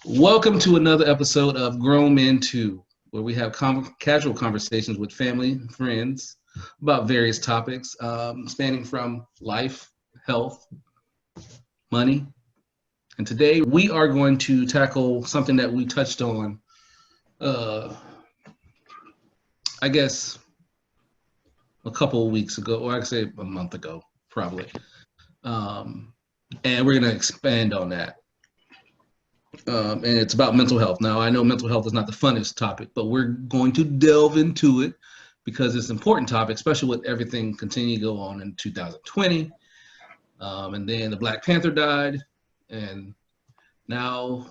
Welcome to another episode of Grown Men 2, where we have casual conversations with family and friends about various topics spanning from life, health, money. And today we are going to tackle something that we touched on, uh, I guess, a couple of weeks ago, or I'd say a month ago, probably. Um, and we're going to expand on that. And it's about mental health. Now, I know mental health is not the funnest topic, but we're going to delve into it because it's an important topic, especially with everything continuing to go on in 2020. And then the Black Panther died, and now,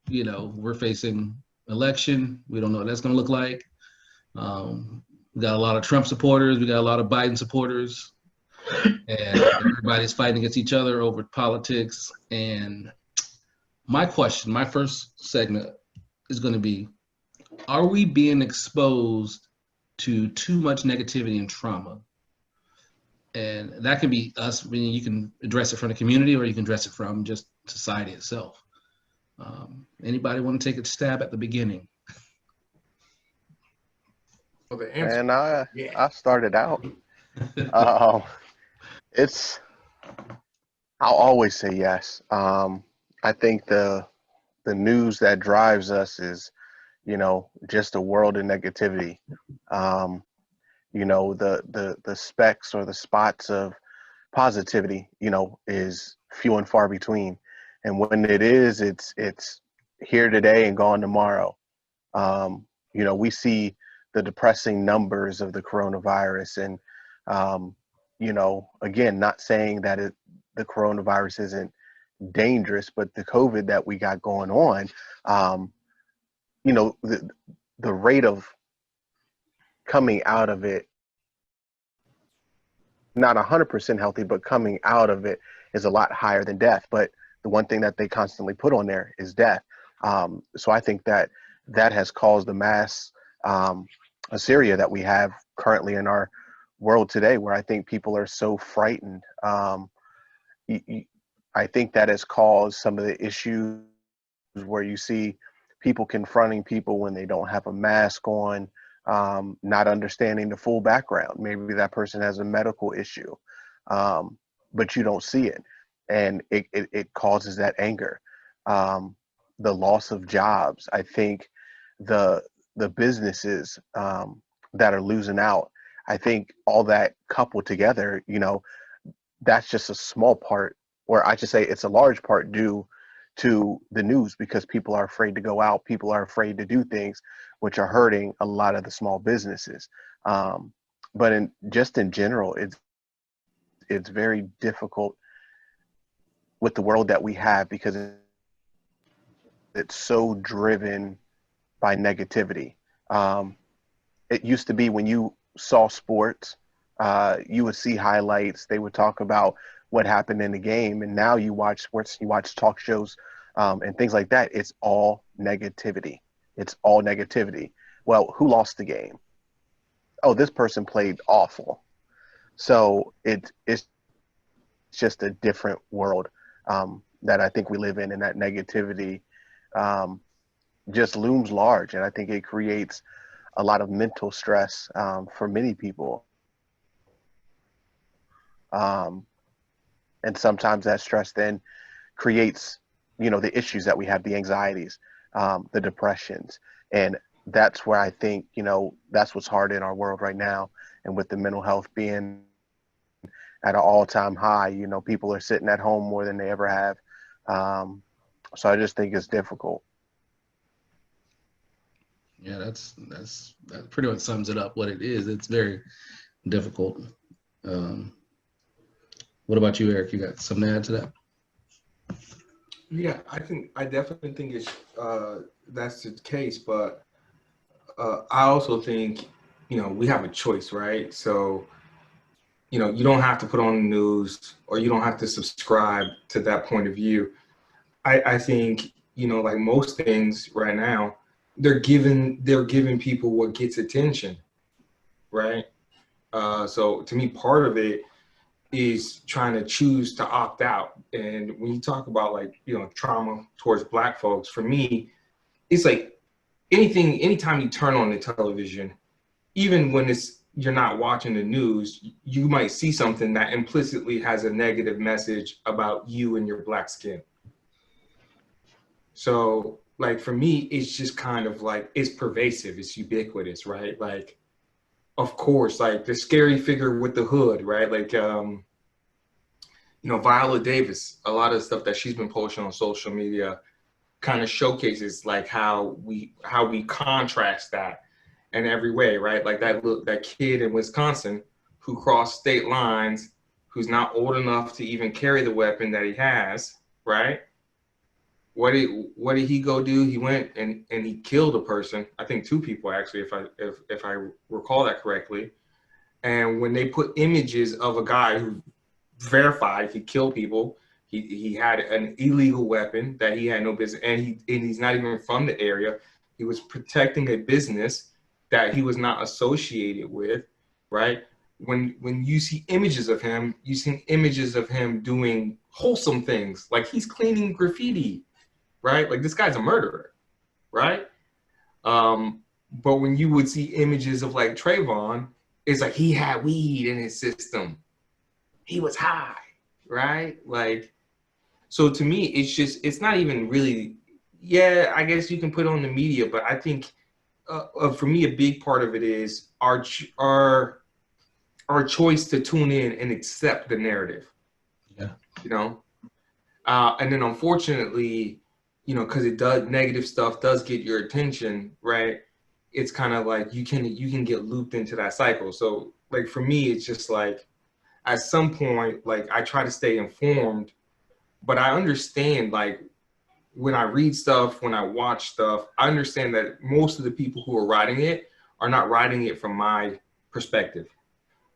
we're facing election. We don't know what that's going to look like. We got a lot of Trump supporters. We got a lot of Biden supporters, and everybody's fighting against each other over politics. And my first segment is going to be, are we being exposed to too much negativity and trauma? And that can be us, meaning you can address it from the community or you can address it from just society itself. Anybody want to take a stab at the beginning? Well, the answer, And I yeah. I started out. It's I'll always say yes. I think the news that drives us is, just a world of negativity. Um, the specks or the spots of positivity, is few and far between. And when it is, it's here today and gone tomorrow. We see the depressing numbers of the coronavirus, and again, not saying that the coronavirus isn't dangerous, but the COVID that we got going on, um, the rate of coming out of it, not 100% healthy, but coming out of it is a lot higher than death. But the one thing that they constantly put on there is death. So I think that has caused the mass hysteria that we have currently in our world today, where I think people are so frightened. I think that has caused some of the issues where you see people confronting people when they don't have a mask on, not understanding the full background. Maybe that person has a medical issue, but you don't see it. And it causes that anger. The loss of jobs. I think the businesses that are losing out. I think all that coupled together, that's just a small part, or I should say it's a large part due to the news, because people are afraid to go out. People are afraid to do things, which are hurting a lot of the small businesses. But in general, it's very difficult with the world that we have, because it's so driven by negativity. It used to be when you saw sports, you would see highlights. They would talk about what happened in the game, and now you watch sports, you watch talk shows, and things like that. It's all negativity. It's all negativity. Well, who lost the game? Oh, this person played awful. So it's just a different world that I think we live in, and that negativity just looms large. And I think it creates a lot of mental stress for many people. And sometimes that stress then creates, the issues that we have, the anxieties, the depressions. And that's where I think, that's what's hard in our world right now. And with the mental health being at an all-time high, people are sitting at home more than they ever have. So I just think it's difficult. Yeah, that pretty much sums it up what it is. It's very difficult. What about you, Eric? You got something to add to that? Yeah, I definitely think it's that's the case, but I also think we have a choice, right? So you don't have to put on the news, or you don't have to subscribe to that point of view. I think like most things right now, they're giving people what gets attention, right? So to me, part of it is trying to choose to opt out. And when you talk about like, you know, trauma towards Black folks, for me, it's like anytime you turn on the television, even when you're not watching the news, you might see something that implicitly has a negative message about you and your Black skin. So like for me, it's just kind of like, it's pervasive, it's ubiquitous, right? Like, of course, like the scary figure with the hood, right? Like, you know, Viola Davis, a lot of the stuff that she's been posting on social media kind of showcases like how we contrast that in every way, right? Like that kid in Wisconsin who crossed state lines, who's not old enough to even carry the weapon that he has, right? What did he go do? He went and he killed a person. I think 2 people actually, if I recall that correctly. And when they put images of a guy who verified he killed people, he had an illegal weapon that he had no business, and he's not even from the area. He was protecting a business that he was not associated with, right? When you see images of him, you see images of him doing wholesome things, like he's cleaning graffiti, right? Like this guy's a murderer, right? But when you would see images of like Trayvon, it's like he had weed in his system. He was high, right? Like, so to me, it's not even really, yeah, I guess you can put on the media, but I think for me, a big part of it is our choice to tune in and accept the narrative. Yeah. You know? And then unfortunately, you know, because negative stuff does get your attention, right? It's kind of like you can get looped into that cycle. So like for me, it's just like at some point, like I try to stay informed, but I understand like when I read stuff, when I watch stuff, I understand that most of the people who are writing it are not writing it from my perspective,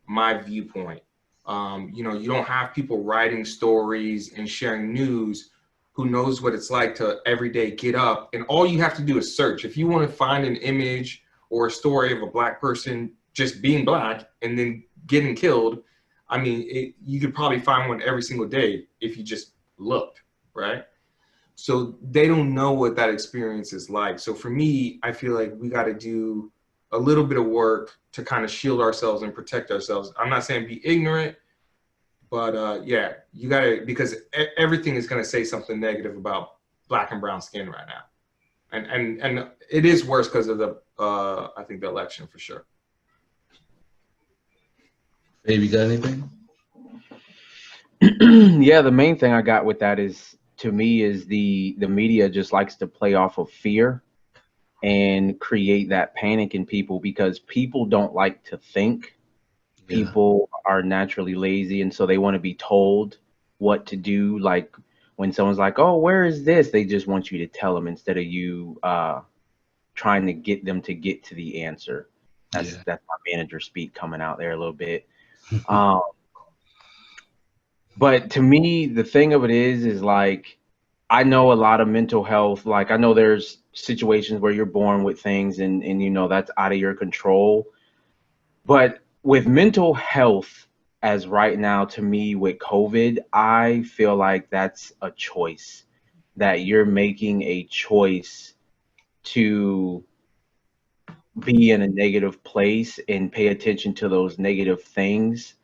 my viewpoint. You know, you don't have people writing stories and sharing news who knows what it's like to every day get up, and all you have to do is search. If you want to find an image or a story of a Black person just being Black and then getting killed, I mean, you could probably find one every single day if you just looked, right? So they don't know what that experience is like. So for me, I feel like we got to do a little bit of work to kind of shield ourselves and protect ourselves. I'm not saying be ignorant, but yeah, you got to, because everything is going to say something negative about Black and brown skin right now. And it is worse because of the, I think the election for sure. Babe, you got anything? Yeah, the main thing I got with that is, to me, is the media just likes to play off of fear and create that panic in people, because people don't like to think. Yeah. People are naturally lazy, and so they want to be told what to do. Like when someone's like, "Oh, where is this?" They just want you to tell them instead of you trying to get them to get to the answer. That's my manager speak coming out there a little bit. But to me, the thing of it is like, I know a lot of mental health. Like I know there's situations where you're born with things and you know, that's out of your control. But with mental health as right now, to me, with COVID, I feel like that's a choice, that you're making a choice to be in a negative place and pay attention to those negative things.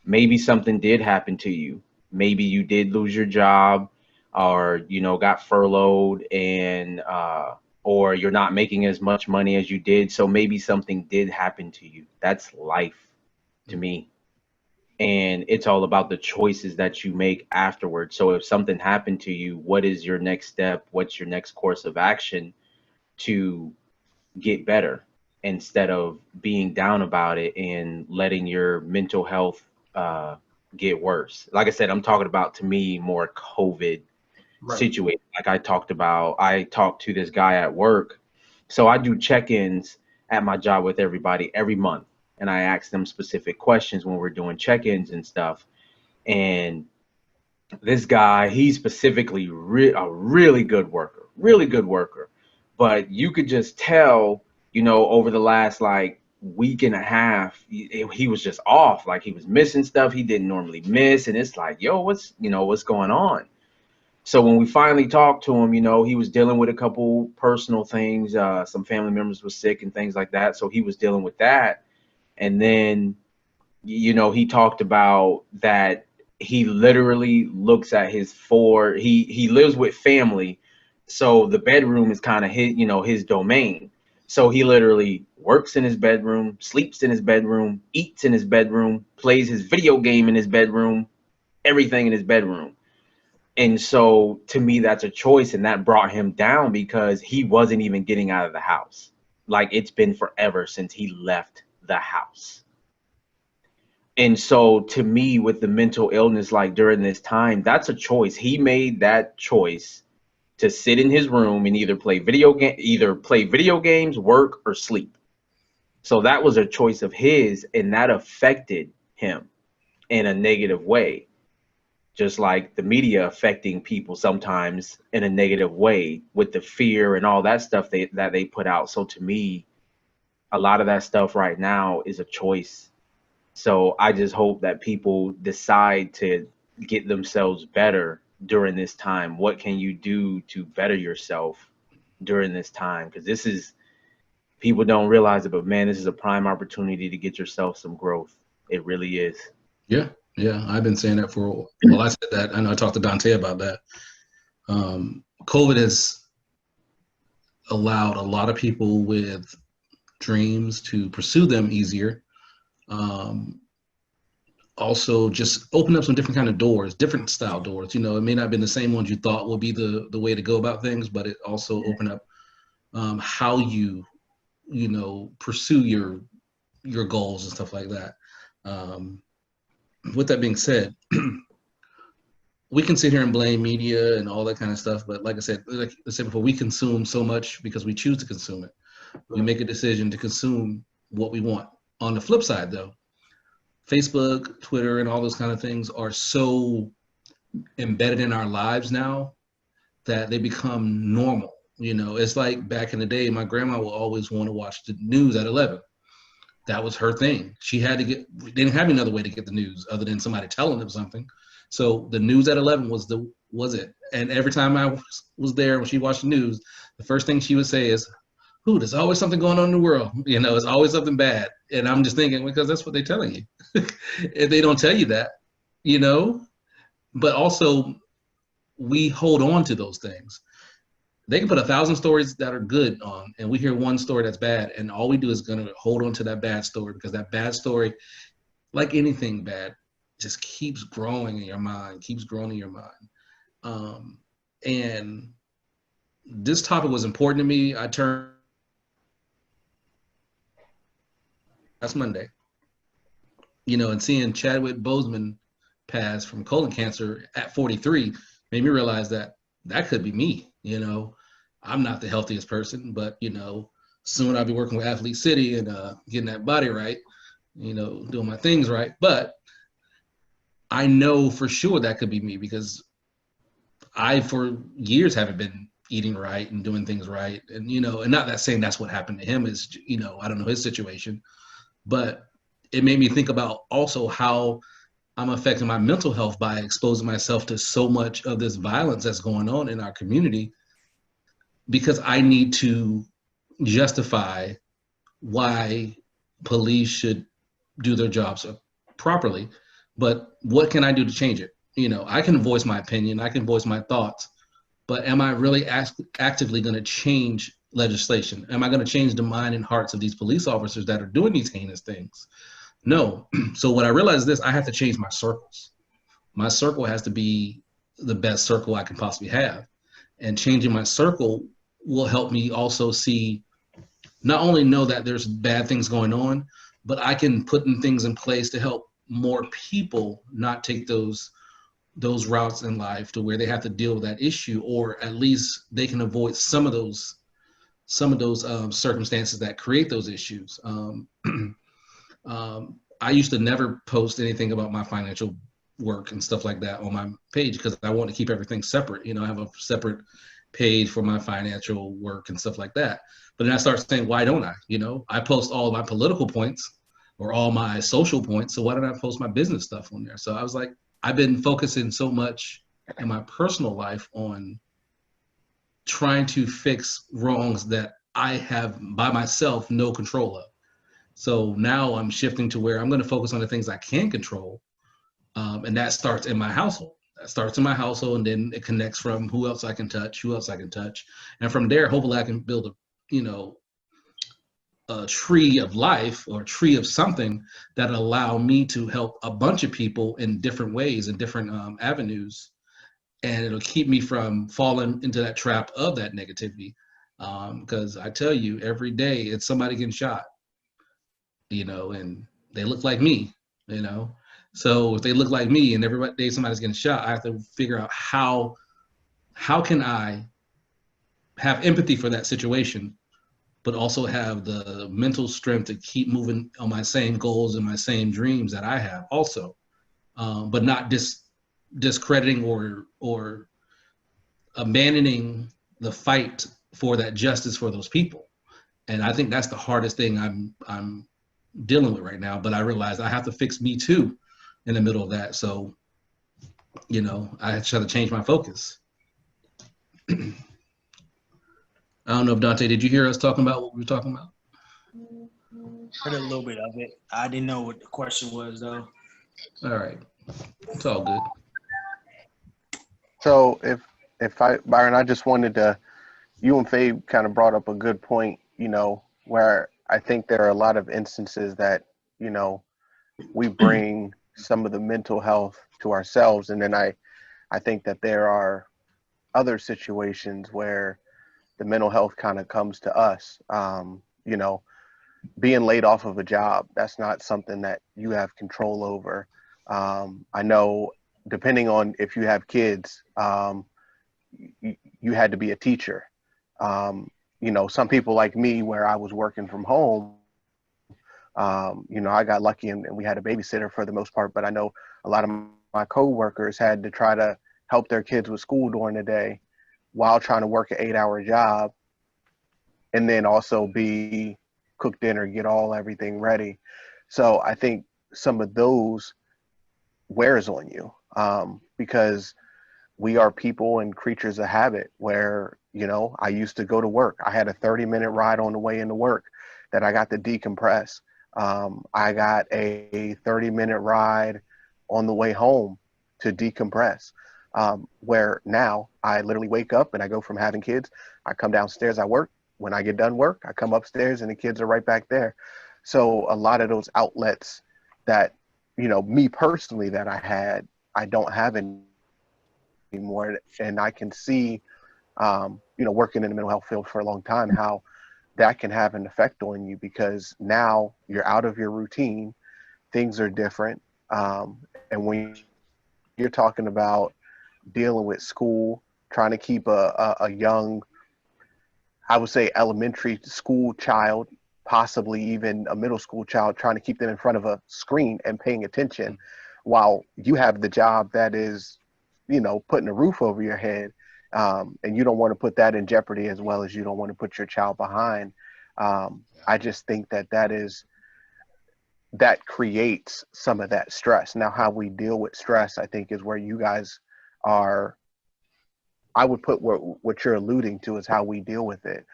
Maybe something did happen to you. Maybe you did lose your job, or, you know, got furloughed, and or you're not making as much money as you did. So maybe something did happen to you. That's life to me. And it's all about the choices that you make afterwards. So if something happened to you, what is your next step? What's your next course of action to get better, instead of being down about it and letting your mental health get worse? Like I said, I'm talking about, to me, more COVID situation. Like I talked to this guy at work. So I do check-ins at my job with everybody every month, and I ask them specific questions when we're doing check-ins and stuff. And this guy, he's specifically a really good worker, but you could just tell, you know, over the last like week and a half, he was just off. Like he was missing stuff he didn't normally miss. And it's like, yo, what's going on? So when we finally talked to him, he was dealing with a couple personal things. Some family members were sick and things like that. So he was dealing with that. And then, he talked about that he literally looks at he lives with family. So the bedroom is kind of his domain. So he literally works in his bedroom, sleeps in his bedroom, eats in his bedroom, plays his video game in his bedroom, everything in his bedroom. And so to me, that's a choice. And that brought him down because he wasn't even getting out of the house. Like it's been forever since he left the house. And so to me, with the mental illness, like during this time, that's a choice. He made that choice to sit in his room and either play video games, work, or sleep. So that was a choice of his, and that affected him in a negative way. Just like the media affecting people sometimes in a negative way with the fear and all that stuff that they put out. So to me, a lot of that stuff right now is a choice. So I just hope that people decide to get themselves better during this time. What can you do to better yourself during this time? Because people don't realize it, but man, this is a prime opportunity to get yourself some growth. It really is. Yeah. I've been saying that I said that. I know I talked to Dante about that. COVID has allowed a lot of people with dreams to pursue them easier. Also just open up some different kind of doors, different style doors. It may not have been the same ones you thought would be the way to go about things, but it also opened up how you pursue your goals and stuff like that. With that being said, we can sit here and blame media and all that kind of stuff, but like I said before, we consume so much because we choose to consume it. We make a decision to consume what we want. On the flip side, though, Facebook, Twitter, and all those kind of things are so embedded in our lives now that they become normal. It's like back in the day, my grandma would always want to watch the news at 11. That was her thing. She had to didn't have another way to get the news other than somebody telling them something. So the news at 11 was it. And every time I was there when she watched the news, the first thing she would say is, "Ooh, there's always something going on in the world. It's always something bad." And I'm just thinking, because that's what they're telling you. If they don't tell you that, but also we hold on to those things. They can put 1,000 stories that are good on, and we hear one story that's bad, and all we do is going to hold on to that bad story, because that bad story, like anything bad, just keeps growing in your mind, and this topic was important to me. I turned last Monday, and seeing Chadwick Boseman pass from colon cancer at 43 made me realize that could be me. I'm not the healthiest person, but soon I'll be working with Athlete City and getting that body right, doing my things right. But I know for sure that could be me, because I for years haven't been eating right and doing things right, and and not that saying that's what happened to him is, I don't know his situation, but it made me think about also how I'm affecting my mental health by exposing myself to so much of this violence that's going on in our community, because I need to justify why police should do their jobs properly. But what can I do to change it? I can voice my opinion, I can voice my thoughts, but am I really actively going to change legislation? Am I going to change the mind and hearts of these police officers that are doing these heinous things? No. So what I realized is this: I have to change my circles. My circle has to be the best circle I can possibly have. And changing my circle will help me also see, not only know that there's bad things going on, but I can put things in place to help more people not take those routes in life to where they have to deal with that issue, or at least they can avoid some of those circumstances that create those issues. I used to never post anything about my financial work and stuff like that on my page, because I want to keep everything separate. I have a separate paid for my financial work and stuff like that. But then I started saying, why don't I? You know, I post all my political points or all my social points. So why don't I post my business stuff on there? So I was like, I've been focusing so much in my personal life on trying to fix wrongs that I have by myself no control of. So now I'm shifting to where I'm going to focus on the things I can control. And that starts in my household. That starts in my household, and then it connects from who else I can touch, who else I can touch. And from there, hopefully I can build a tree of life or a tree of something that allow me to help a bunch of people in different ways and different avenues. And it'll keep me from falling into that trap of that negativity. Because I tell you, every day it's somebody getting shot, and they look like me, So if they look like me and every day somebody's getting shot, I have to figure out how can I have empathy for that situation, but also have the mental strength to keep moving on my same goals and my same dreams that I have also, but not discrediting or abandoning the fight for that justice for those people. And I think that's the hardest thing I'm dealing with right now. But I realize I have to fix me too in the middle of that. So, I try to change my focus. I don't know if Dante, did you hear us talking about what we were talking about? Heard a little bit of it. I didn't know what the question was though. All right. It's all good. So Byron, I just wanted to, you and Faye kind of brought up a good point, where I think there are a lot of instances that, we bring some of the mental health to ourselves. And then I think that there are other situations where the mental health kind of comes to us. Being laid off of a job, that's not something that you have control over. I know depending on if you have kids, you had to be a teacher. Some people like me, where I was working from home, I got lucky and we had a babysitter for the most part, but I know a lot of my coworkers had to try to help their kids with school during the day while trying to work an 8-hour job, and then also cook dinner, get everything ready. So I think some of those wears on you, because we are people and creatures of habit where, I used to go to work. I had a 30-minute ride on the way into work that I got to decompress. I got a 30-minute ride on the way home to decompress, where now I literally wake up and I go from having kids, I come downstairs, I work. When I get done work, I come upstairs and the kids are right back there. So a lot of those outlets that, me personally that I had, I don't have anymore. And I can see, working in the mental health field for a long time, how that can have an effect on you, because now you're out of your routine, things are different. And when you're talking about dealing with school, trying to keep a young, I would say elementary school child, possibly even a middle school child, trying to keep them in front of a screen and paying attention while you have the job that is, putting a roof over your head. And you don't want to put that in jeopardy, as well as you don't want to put your child behind. I just think that creates some of that stress. Now, how we deal with stress, I think, is where you guys are. I would put what you're alluding to is how we deal with it.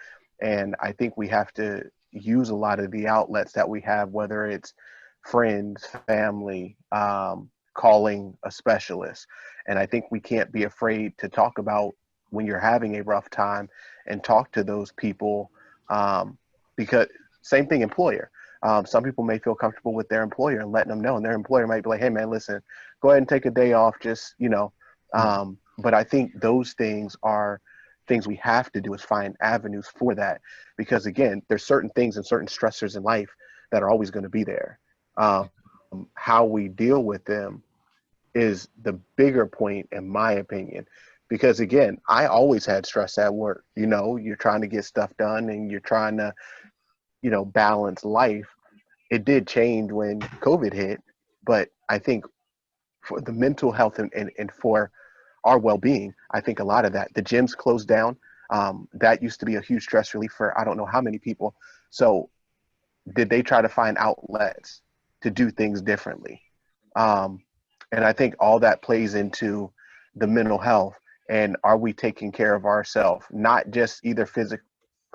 And I think we have to use a lot of the outlets that we have, whether it's friends, family, calling a specialist. And I think we can't be afraid to talk about when you're having a rough time and talk to those people, because same thing, employer. Some people may feel comfortable with their employer and letting them know, and their employer might be like, hey man, listen, go ahead and take a day off, just, but I think those things are things we have to do, is find avenues for that. Because again, there's certain things and certain stressors in life that are always going to be there. How we deal with them is the bigger point, in my opinion. Because again, I always had stress at work. You're trying to get stuff done and you're trying to, balance life. It did change when COVID hit, but I think for the mental health and for our well-being, I think a lot of that, the gyms closed down. That used to be a huge stress relief for I don't know how many people. So did they try to find outlets to do things differently? And I think all that plays into the mental health. And are we taking care of ourselves, not just either physically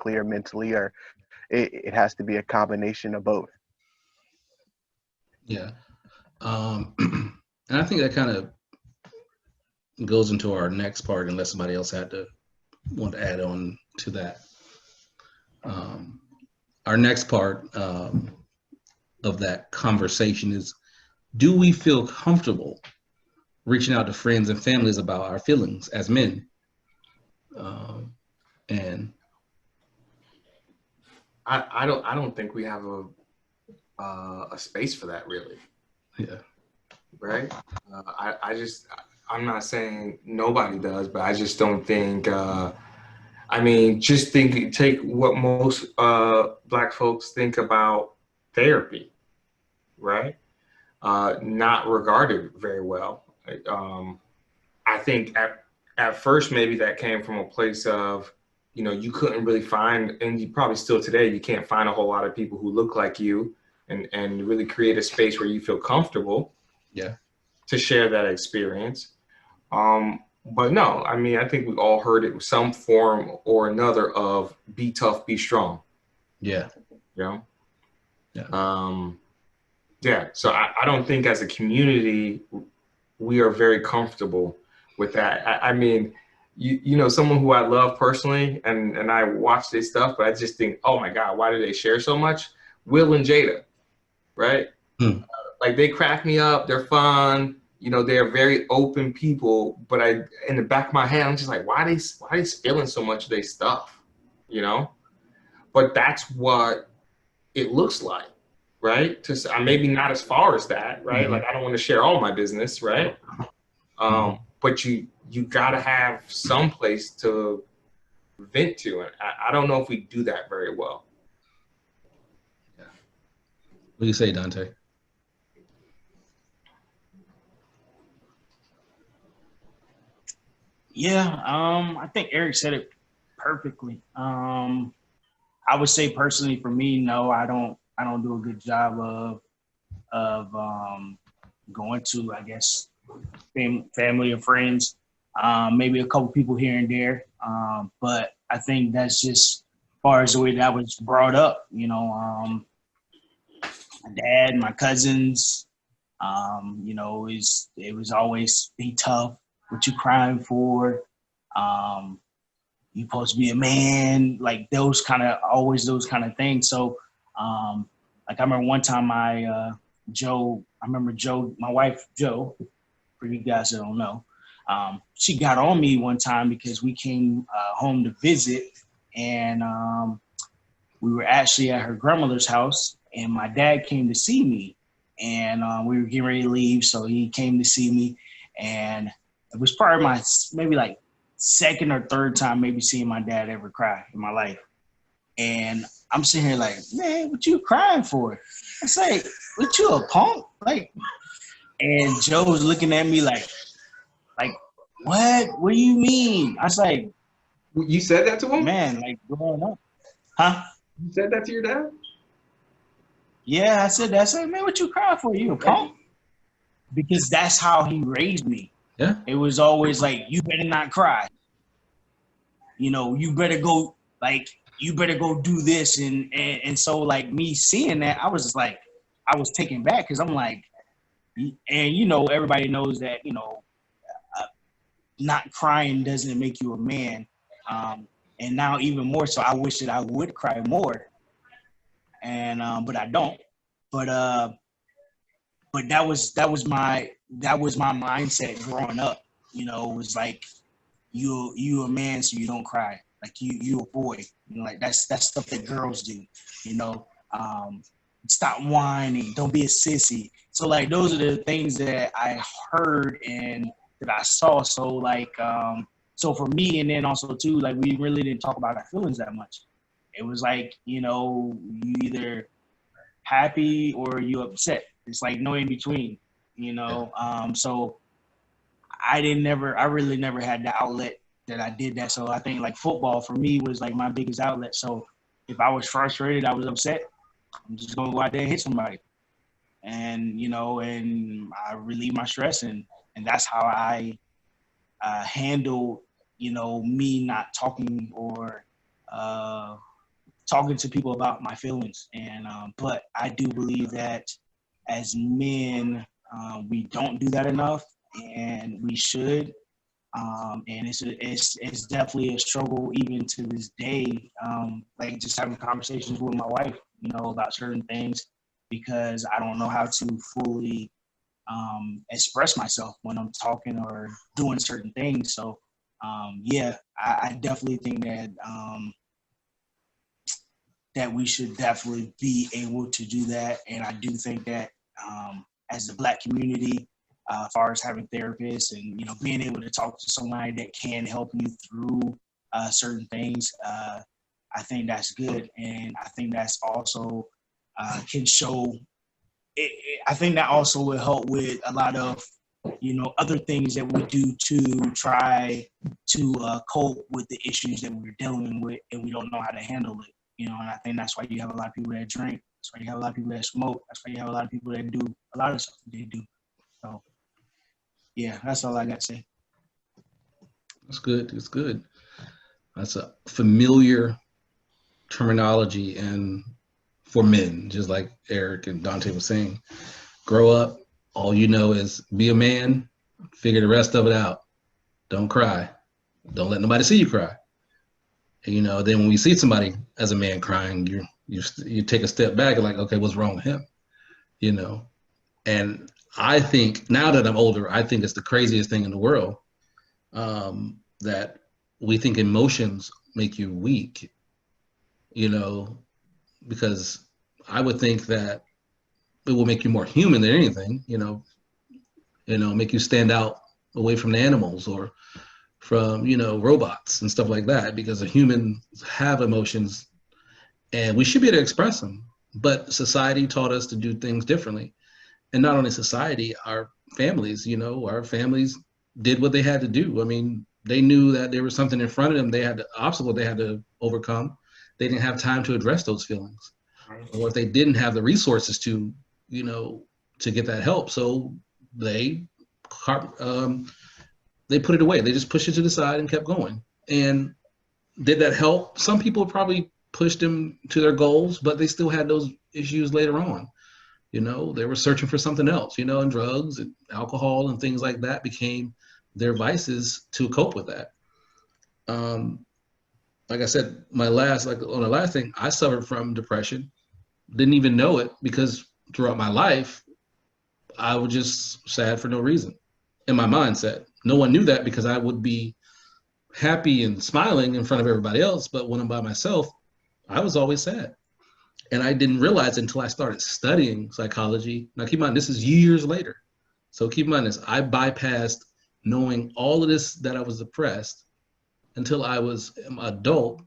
or mentally, or it has to be a combination of both. Yeah. And I think that kind of goes into our next part, unless somebody else want to add on to that. Our next part of that conversation is, do we feel comfortable reaching out to friends and families about our feelings as men? And I don't think we have a space for that, really. yeah, Right? I'm not saying nobody does, but I just don't think. I mean, take what most Black folks think about therapy, right? Not regarded very well. I think at first maybe that came from a place of, you couldn't really find, and you probably still today, you can't find a whole lot of people who look like you and really create a space where you feel comfortable to share that experience. But no, I mean, I think we all heard it in some form or another of be tough, be strong. Yeah. Yeah. So I don't think as a community, we are very comfortable with that. I mean, someone who I love personally and I watch this stuff, but I just think, oh my God, why do they share so much? Will and Jada, right? Like they crack me up. They're fun. They're very open people, but in the back of my head, I'm just like, why are they spilling so much of their stuff? But that's what it looks like, right? Maybe not as far as that, right? Mm-hmm. Like I don't want to share all my business, right? But you gotta have some place to vent to, and I don't know if we do that very well. Yeah. What do you say, Dante? Yeah, I think Eric said it perfectly. I would say personally for me, no, I don't do a good job of going to, I guess, family or friends, maybe a couple people here and there. But I think that's just as far as the way that I was brought up, my dad, my cousins, it was always be tough. What you crying for? You supposed to be a man, like those kind of things. So, like I remember one time Joe, my wife, Joe, for you guys that don't know, she got on me one time because we came home to visit and we were actually at her grandmother's house and my dad came to see me and we were getting ready to leave. So he came to see me and it was probably my maybe like second or third time maybe seeing my dad ever cry in my life. And I'm sitting here like, man, what you crying for? I say, what you a punk? Like, and Joe was looking at me like, what? What do you mean? I was like, you said that to him? Man, like growing up. Huh? You said that to your dad? Yeah, I said that. I said, man, what you crying for? You a punk? Because that's how he raised me. Yeah. It was always like, you better not cry. You better go, like, you better go do this. And so, like, me seeing that, I was just like, I was taken back because I'm like, and, everybody knows that, not crying doesn't make you a man. And now even more so, I wish that I would cry more. And, but I don't. But that was my mindset growing up. It was like you a man, so you don't cry. Like you a boy. Like that's stuff that girls do. Stop whining. Don't be a sissy. So like those are the things that I heard and that I saw. So like so for me, and then also too, like we really didn't talk about our feelings that much. It was like you either happy or you upset. It's like no in between, So I really never had the outlet that I did that. So I think like football for me was like my biggest outlet. So if I was frustrated, I was upset, I'm just gonna go out there and hit somebody, and and I relieve my stress, and that's how I handle me not talking or talking to people about my feelings. And but I do believe that as men, we don't do that enough, and we should. And it's definitely a struggle even to this day. Like just having conversations with my wife, about certain things, because I don't know how to fully express myself when I'm talking or doing certain things. So yeah, I definitely think that that we should definitely be able to do that. And I do think that as the Black community, as far as having therapists and being able to talk to somebody that can help you through certain things, I think that's good. And I think that's also can show. I think that also will help with a lot of other things that we do to try to cope with the issues that we're dealing with, and we don't know how to handle it. And I think that's why you have a lot of people that drink. That's why you have a lot of people that smoke. That's why you have a lot of people that do a lot of stuff that they do. So, yeah, that's all I got to say. That's good. It's good. That's a familiar terminology, and for men, just like Eric and Dante was saying, grow up. All you know is be a man. Figure the rest of it out. Don't cry. Don't let nobody see you cry. And, then when we see somebody as a man crying, you take a step back and like, okay, what's wrong with him? And I think now that I'm older, I think it's the craziest thing in the world that we think emotions make you weak, because I would think that it will make you more human than anything, make you stand out away from the animals or from, robots and stuff like that, because humans have emotions and we should be able to express them. But society taught us to do things differently. And not only society, our families, our families did what they had to do. I mean, they knew that there was something in front of them. They had an obstacle they had to overcome. They didn't have time to address those feelings. Or if they didn't have the resources to, to get that help. So they put it away. They just pushed it to the side and kept going. And did that help? Some people probably pushed them to their goals, but they still had those issues later on. They were searching for something else, and drugs and alcohol and things like that became their vices to cope with that. Like I said, on the last thing, I suffered from depression. Didn't even know it because throughout my life, I was just sad for no reason in my mindset. No one knew that because I would be happy and smiling in front of everybody else. But when I'm by myself, I was always sad. And I didn't realize until I started studying psychology. Now, keep in mind, this is years later. So keep in mind this, I bypassed knowing all of this, that I was depressed, until I was an adult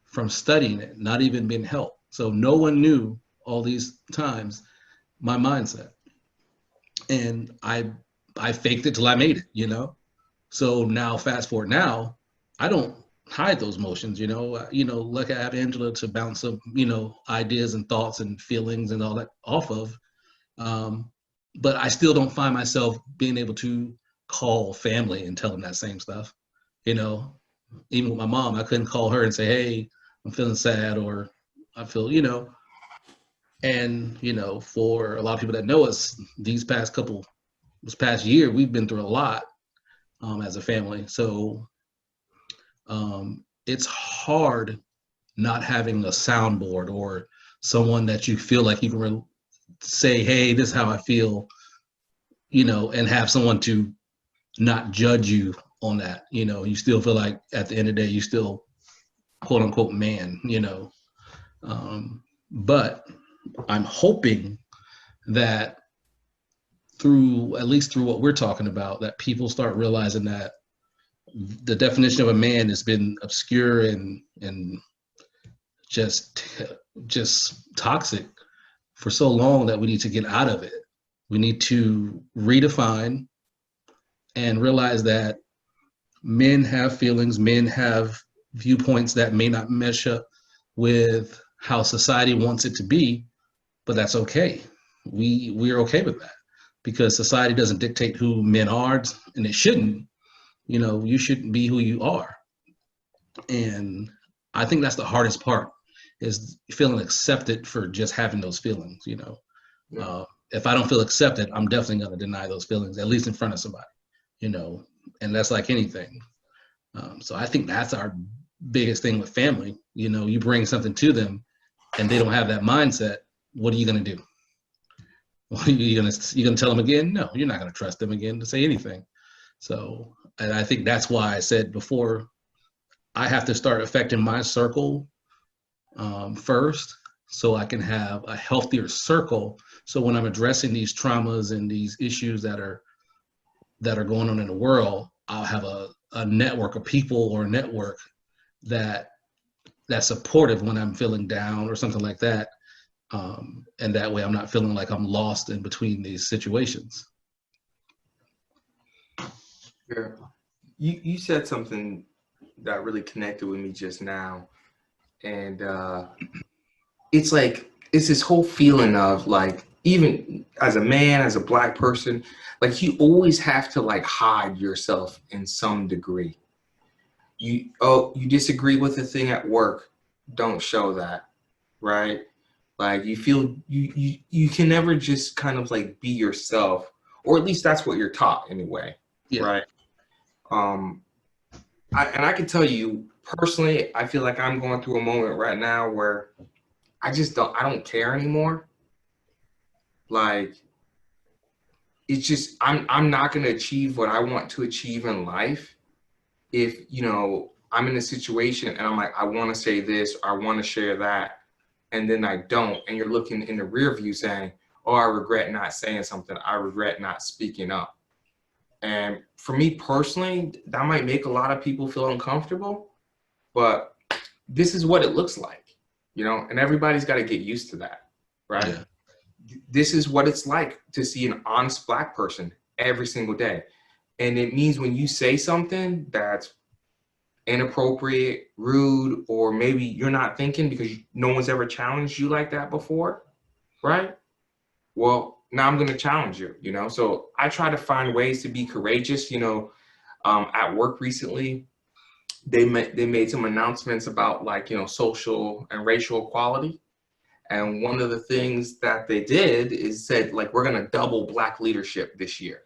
from studying it, not even being helped. So no one knew all these times my mindset. And I faked it till I made it, So now fast forward now, I don't hide those emotions, like I have Angela to bounce up, ideas and thoughts and feelings and all that off of. But I still don't find myself being able to call family and tell them that same stuff. Even with my mom, I couldn't call her and say, hey, I'm feeling sad, or I feel, and, for a lot of people that know us, this past year, we've been through a lot as a family. So it's hard not having a soundboard or someone that you feel like you can say, hey, this is how I feel, and have someone to not judge you on that. You still feel like at the end of the day, you still quote unquote man, but I'm hoping that at least through what we're talking about, that people start realizing that the definition of a man has been obscure and just toxic for so long that we need to get out of it. We need to redefine and realize that men have feelings, men have viewpoints that may not mesh up with how society wants it to be, but that's okay. We're okay with that because society doesn't dictate who men are, and it shouldn't. You know, you shouldn't be who you are. And I think that's the hardest part is feeling accepted for just having those feelings, you know. Yeah. If I don't feel accepted, I'm definitely going to deny those feelings, at least in front of somebody, you know, and that's like anything. So I think that's our biggest thing with family. You know, you bring something to them and they don't have that mindset. What are you going to do? Well, you gonna tell them again? No, you're not going to trust them again to say anything. So, and I think that's why I said before, I have to start affecting my circle first, so I can have a healthier circle. So when I'm addressing these traumas and these issues that are going on in the world, I'll have a network of people or a network that's supportive when I'm feeling down or something like that. And that way I'm not feeling like I'm lost in between these situations. Yeah. You said something that really connected with me just now. And it's like, it's this whole feeling of like, even as a man, as a Black person, like you always have to like hide yourself in some degree. You disagree with a thing at work, don't show that, right? Like you feel you can never just kind of like be yourself, or at least that's what you're taught anyway, Yeah. right? I can tell you personally, I feel like I'm going through a moment right now where I don't care anymore. Like it's just I'm not going to achieve what I want to achieve in life if, you know, I'm in a situation and I'm like, I want to say this, or I want to share that, and then I don't, and you're looking in the rear view saying, oh, I regret not saying something, I regret not speaking up. And for me personally, that might make a lot of people feel uncomfortable, but this is what it looks like, you know, and everybody's got to get used to that, right? Yeah. This is what it's like to see an honest Black person every single day. And it means when you say something that's inappropriate, rude, or maybe you're not thinking because no one's ever challenged you like that before, right? Well, now I'm going to challenge you, you know? So I try to find ways to be courageous, you know. At work recently, they made some announcements about like, you know, social and racial equality. And one of the things that they did is said, like, we're going to double Black leadership this year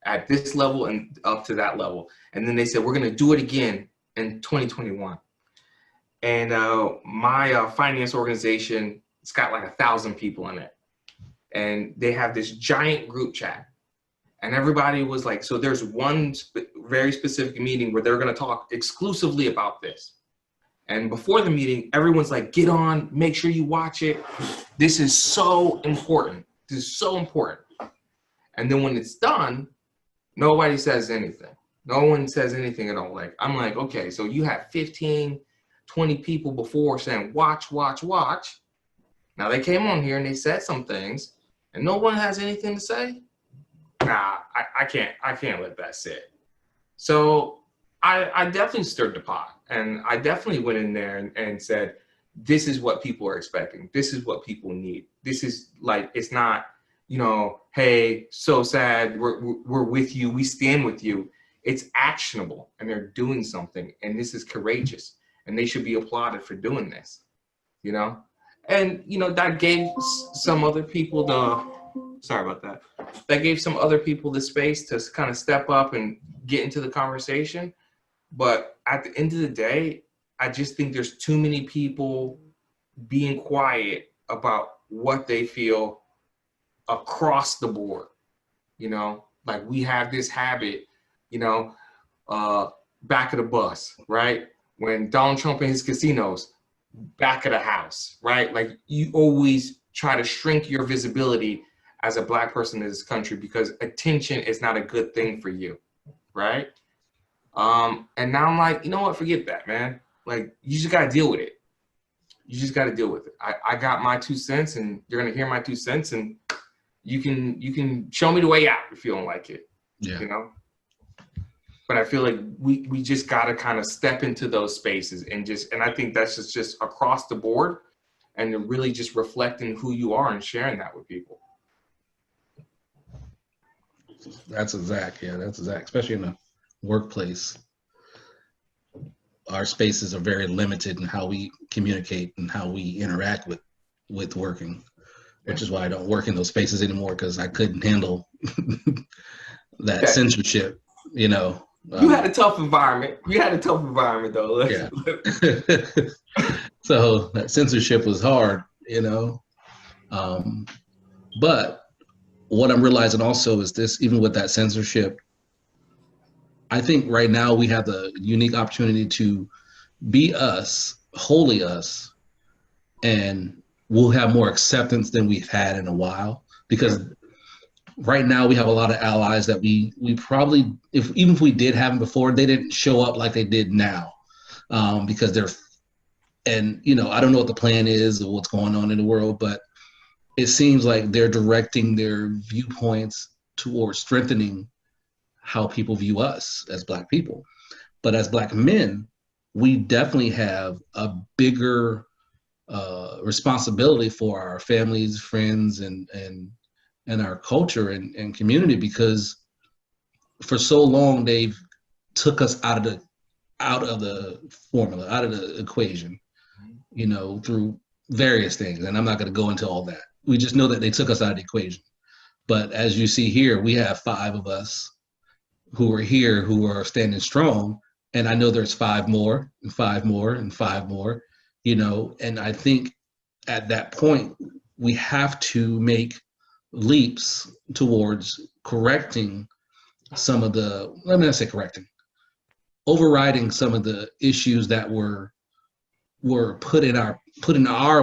at this level and up to that level. And then they said, we're going to do it again in 2021. And my finance organization, it's got like 1,000 people in it. And they have this giant group chat. And everybody was like, so there's one very specific meeting where they're going to talk exclusively about this. And before the meeting, everyone's like, get on, make sure you watch it. This is so important. This is so important. And then when it's done, nobody says anything. No one says anything at all. Like, I'm like, okay, so you had 15, 20 people before saying, watch, watch, watch. Now they came on here and they said some things and no one has anything to say. Nah, I can't let that sit. So I definitely stirred the pot, and I definitely went in there and said, this is what people are expecting. This is what people need. This is like, it's not, you know, hey, so sad, we're with you, we stand with you. It's actionable, and they're doing something, and this is courageous, and they should be applauded for doing this, you know? And, you know, that gave some other people that gave some other people the space to kind of step up and get into the conversation. But at the end of the day, I just think there's too many people being quiet about what they feel across the board. You know, like we have this habit, you know, back of the bus, right? When Donald Trump and his casinos, back of the house, right? Like you always try to shrink your visibility as a Black person in this country because attention is not a good thing for you, right? And now I'm like, you know what? Forget that, man. Like, you just got to deal with it. You just got to deal with it. I got my 2 cents, and you're going to hear my 2 cents, and you can show me the way out if you don't like it. Yeah. You know? but I feel like we just got to kind of step into those spaces and I think that's just across the board, and really just reflecting who you are and sharing that with people. That's exact. Yeah, that's exact. Especially in the workplace, our spaces are very limited in how we communicate and how we interact with working, which is why I don't work in those spaces anymore, because I couldn't handle that censorship. You know, you had a tough environment. You had a tough environment, though. Yeah. So that censorship was hard, you know. But what I'm realizing also is this: even with that censorship, I think right now we have the unique opportunity to be us, wholly us, and we'll have more acceptance than we've had in a while. Because right now we have a lot of allies that we probably, even if we did have them before, they didn't show up like they did now, because they're, and you know, I don't know what the plan is or what's going on in the world, but it seems like they're directing their viewpoints towards strengthening how people view us as Black people. But as Black men, we definitely have a bigger responsibility for our families, friends, and our culture and community, because for so long they've took us out of the formula, out of the equation, you know, through various things. And I'm not going to go into all that. We just know that they took us out of the equation. But as you see here, we have 5 of us who are here who are standing strong. And I know there's 5 more and 5 more and 5 more, you know, and I think at that point we have to make leaps towards correcting some of the, let me not say correcting, overriding some of the issues that were put in our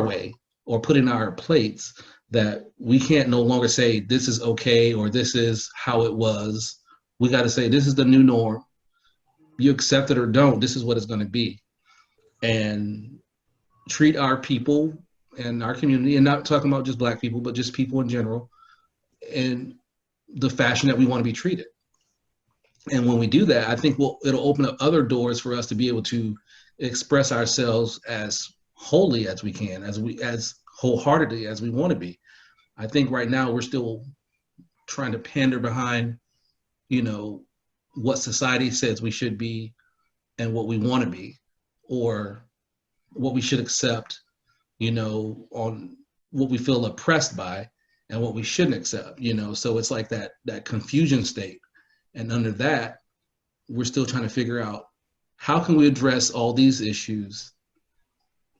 way or put in our plates, that we can't no longer say this is okay or this is how it was. We got to say this is the new norm. You accept it or don't, this is what it's going to be. And treat our people and our community, and not talking about just Black people, but just people in general, in the fashion that we want to be treated. And when we do that, I think it'll open up other doors for us to be able to express ourselves as wholly as we can, as wholeheartedly as we want to be. I think right now we're still trying to pander behind, you know, what society says we should be and what we want to be, or what we should accept, you know, on what we feel oppressed by and what we shouldn't accept, you know. So it's like that confusion state. And under that, we're still trying to figure out how can we address all these issues,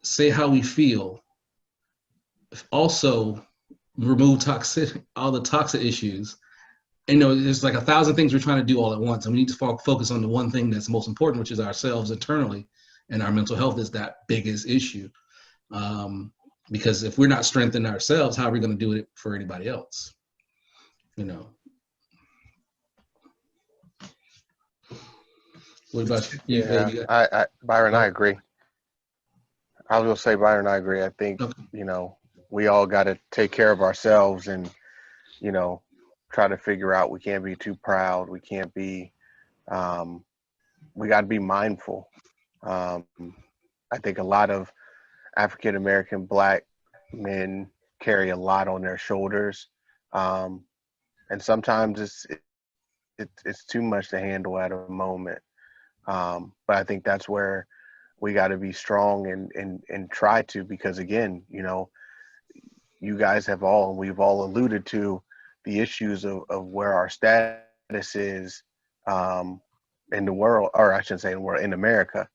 say how we feel, also remove all the toxic issues. And, you know, there's like 1,000 things we're trying to do all at once, and we need to focus on the one thing that's most important, which is ourselves internally, and our mental health is that biggest issue. Because if we're not strengthening ourselves, how are we going to do it for anybody else? You know. What about you? Yeah, Byron, I agree. I was gonna say, Byron, I agree. I think, you know, we all got to take care of ourselves and, you know, try to figure out, we can't be too proud. We can't be, we got to be mindful. I think a lot of African-American Black men carry a lot on their shoulders. And sometimes it's too much to handle at a moment. But I think that's where we got to be strong and try to, because again, you know, you guys we've all alluded to the issues of where our status is in the world, or I shouldn't say in the world, in America.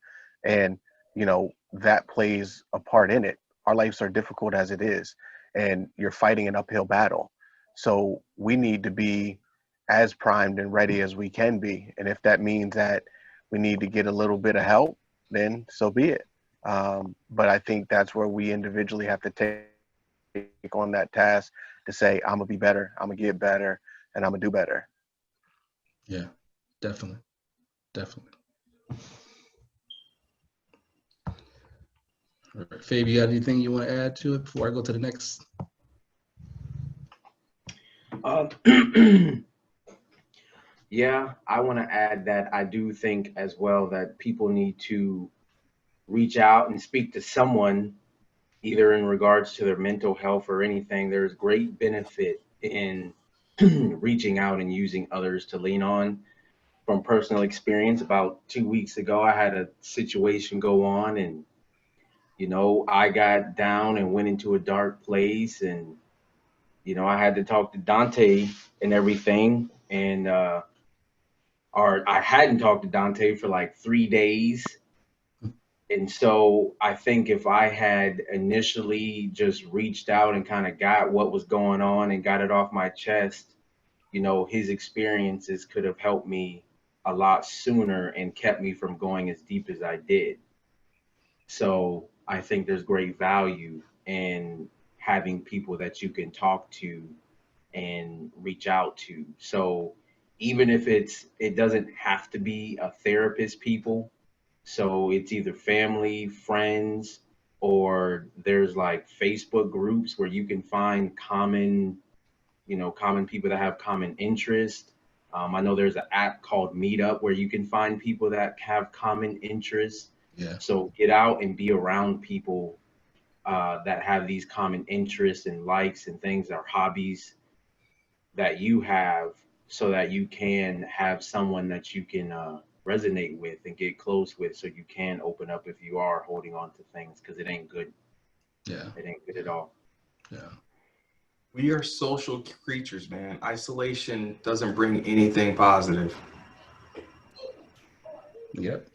And, you know, that plays a part in it. Our lives are difficult as it is, and you're fighting an uphill battle. So we need to be as primed and ready as we can be. And if that means that we need to get a little bit of help, then so be it. But I think that's where we individually have to take on that task to say, I'm gonna be better, I'm gonna get better, and I'm gonna do better. Yeah, definitely. All right, Fabi, you got anything you want to add to it before I go to the next? Yeah, I want to add that I do think as well that people need to reach out and speak to someone, either in regards to their mental health or anything. There's great benefit in reaching out and using others to lean on. From personal experience, about 2 weeks ago, I had a situation go on, and I got down and went into a dark place, and I had to talk to Dante and everything, and or I hadn't talked to Dante for like 3 days. And so I think if I had initially just reached out and kind of got what was going on and got it off my chest, his experiences could have helped me a lot sooner and kept me from going as deep as I did. So I think there's great value in having people that you can talk to and reach out to. So even if it doesn't have to be a therapist, people. So it's either family, friends, or there's like Facebook groups where you can find common people that have common interest. I know there's an app called Meetup where you can find people that have common interests. Yeah. So get out and be around people that have these common interests and likes and things or hobbies that you have, so that you can have someone that you can resonate with and get close with, so you can open up if you are holding on to things, because it ain't good. Yeah. It ain't good at all. Yeah. We are social creatures, man. Isolation doesn't bring anything positive. Yep.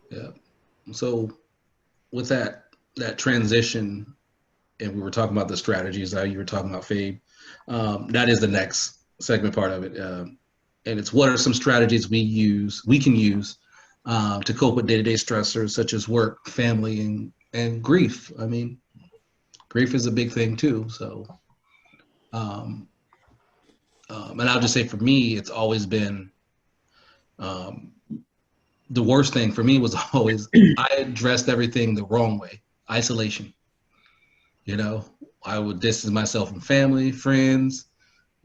Yep. So with that transition, and we were talking about the strategies, how you were talking about Fabe, that is the next segment part of it. And it's what are some strategies we can use to cope with day-to-day stressors such as work, family, and grief. I mean, grief is a big thing too. So, and I'll just say for me, it's always been the worst thing for me was always I addressed everything the wrong way. Isolation. I would distance myself from family, friends,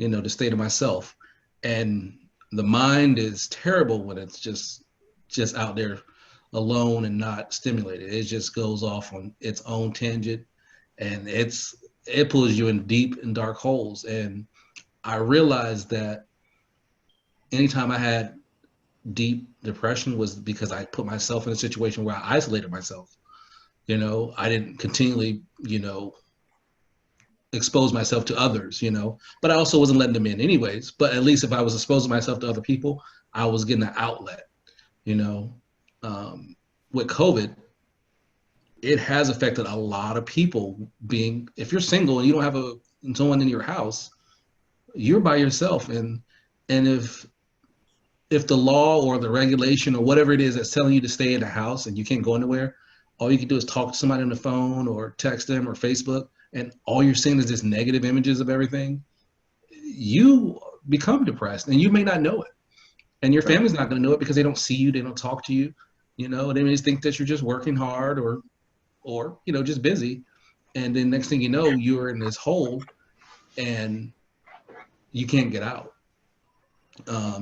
to stay to myself. And the mind is terrible when it's just out there alone and not stimulated. It just goes off on its own tangent, and it pulls you in deep and dark holes. And I realized that anytime I had deep depression was because I put myself in a situation where I isolated myself. I didn't continually, expose myself to others, but I also wasn't letting them in anyways. But at least if I was exposing myself to other people, I was getting an outlet, with COVID, it has affected a lot of people if you're single and you don't have someone in your house, you're by yourself. And if the law or the regulation or whatever it is that's telling you to stay in the house and you can't go anywhere, all you can do is talk to somebody on the phone or text them or Facebook, and all you're seeing is just negative images of everything, you become depressed and you may not know it. And your family's not going to know it because they don't see you, they don't talk to you, they may just think that you're just working hard or just busy. And then next thing you know, you're in this hole and you can't get out.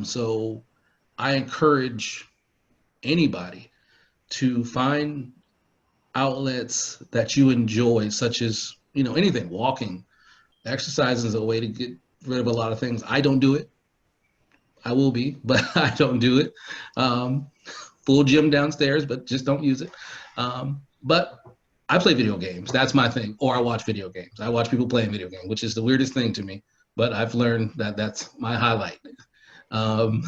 So I encourage anybody to find outlets that you enjoy, such as, anything. Walking, exercise is a way to get rid of a lot of things. I don't do it. I will be, but I don't do it. Full gym downstairs, but just don't use it. But I play video games. That's my thing. Or I watch video games. I watch people playing video games, which is the weirdest thing to me. But I've learned that that's my highlight. And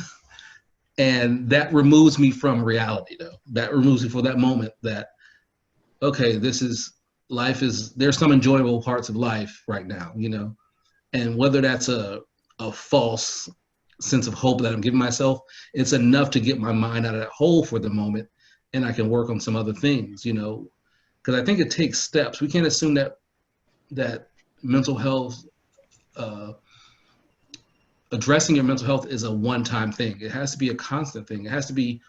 that removes me from reality, though. That removes me for that moment that, okay, there's some enjoyable parts of life right now, and whether that's a false sense of hope that I'm giving myself, it's enough to get my mind out of that hole for the moment, and I can work on some other things, because I think it takes steps. We can't assume that mental health, addressing your mental health is a one-time thing. It has to be a constant thing. It has to be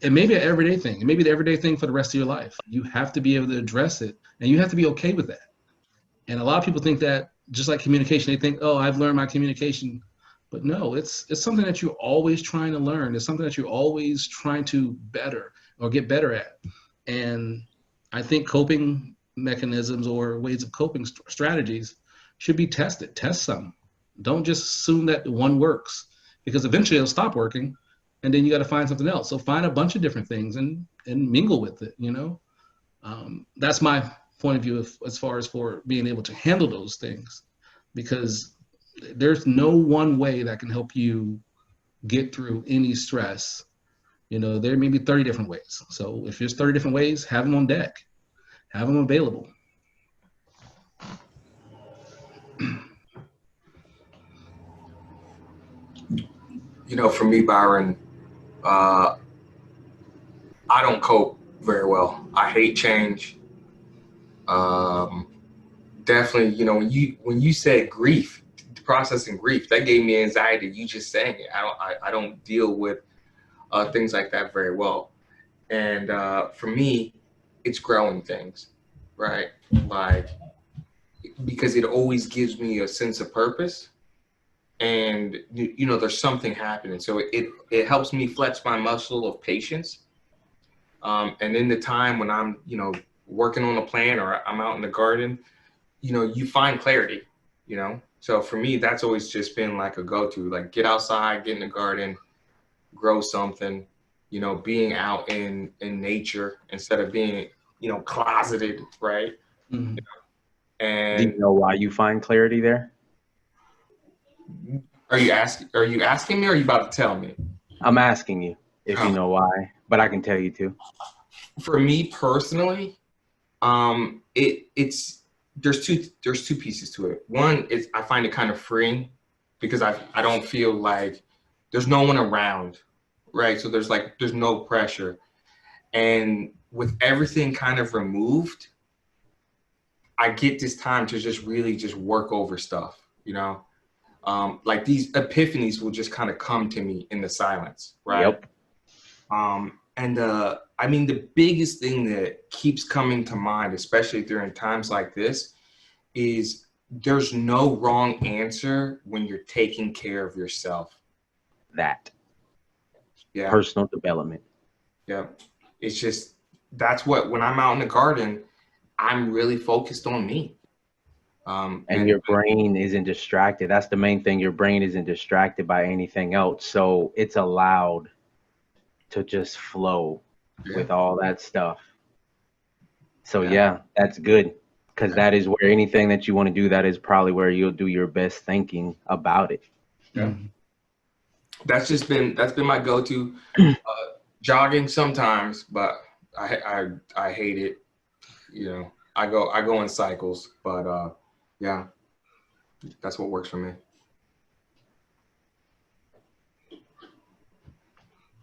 it may be an everyday thing. It may be the everyday thing for the rest of your life. You have to be able to address it, and you have to be okay with that. And a lot of people think that, just like communication, they think, oh, I've learned my communication But no, it's something that you're always trying to learn. It's something that you're always trying to better or get better at. And I think coping mechanisms or ways of coping strategies should be tested. Test some. Don't just assume that one works, because eventually it'll stop working, and then you got to find something else. So find a bunch of different things and mingle with it. That's my point of view as far as for being able to handle those things, because there's no one way that can help you get through any stress. There may be 30 different ways. So if there's 30 different ways, have them on deck, have them available. For me, Byron, I don't cope very well. I hate change. Definitely, when you said grief, processing grief, that gave me anxiety. You just saying it. I don't deal with things like that very well. And for me, it's growing things, right? Like, because it always gives me a sense of purpose, and there's something happening. So it helps me flex my muscle of patience. And in the time when I'm working on a plan or I'm out in the garden, you find clarity. So for me, that's always just been like a go-to, like get outside, get in the garden, grow something, being out in nature instead of being, closeted, right? Mm-hmm. And do you know why you find clarity there? Are you asking me, or are you about to tell me? I'm asking you if you know why, but I can tell you too. For me personally, there's two pieces to it. One is I find it kind of freeing, because I don't feel like there's no one around, right? So there's no pressure, and with everything kind of removed, I get this time to just really just work over stuff, like these epiphanies will just kind of come to me in the silence, right? Yep. And I mean, the biggest thing that keeps coming to mind, especially during times like this, is there's no wrong answer when you're taking care of yourself. That. Yeah. Personal development. Yeah. It's just, when I'm out in the garden, I'm really focused on me. And your brain isn't distracted. That's the main thing. Your brain isn't distracted by anything else. So it's allowed to just flow with all that stuff. So yeah, that's good, because that is where anything that you want to do, that is probably where you'll do your best thinking about it. Yeah. That's been my go-to. Jogging sometimes, but I hate it. I go in cycles, but yeah, that's what works for me.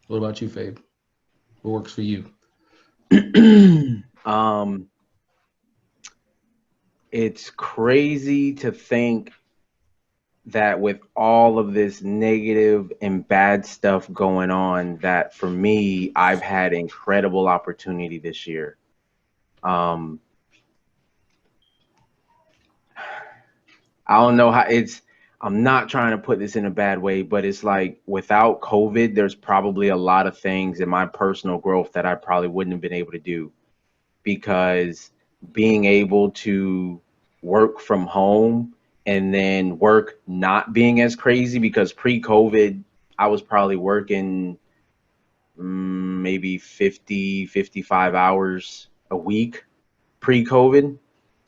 What about you, Fabe? What works for you? It's crazy to think that with all of this negative and bad stuff going on, that for me, I've had incredible opportunity this year. I don't know how I'm not trying to put this in a bad way, but it's like without COVID, there's probably a lot of things in my personal growth that I probably wouldn't have been able to do, because being able to work from home and then work not being as crazy, because pre-COVID, I was probably working maybe 50, 55 hours a week pre-COVID.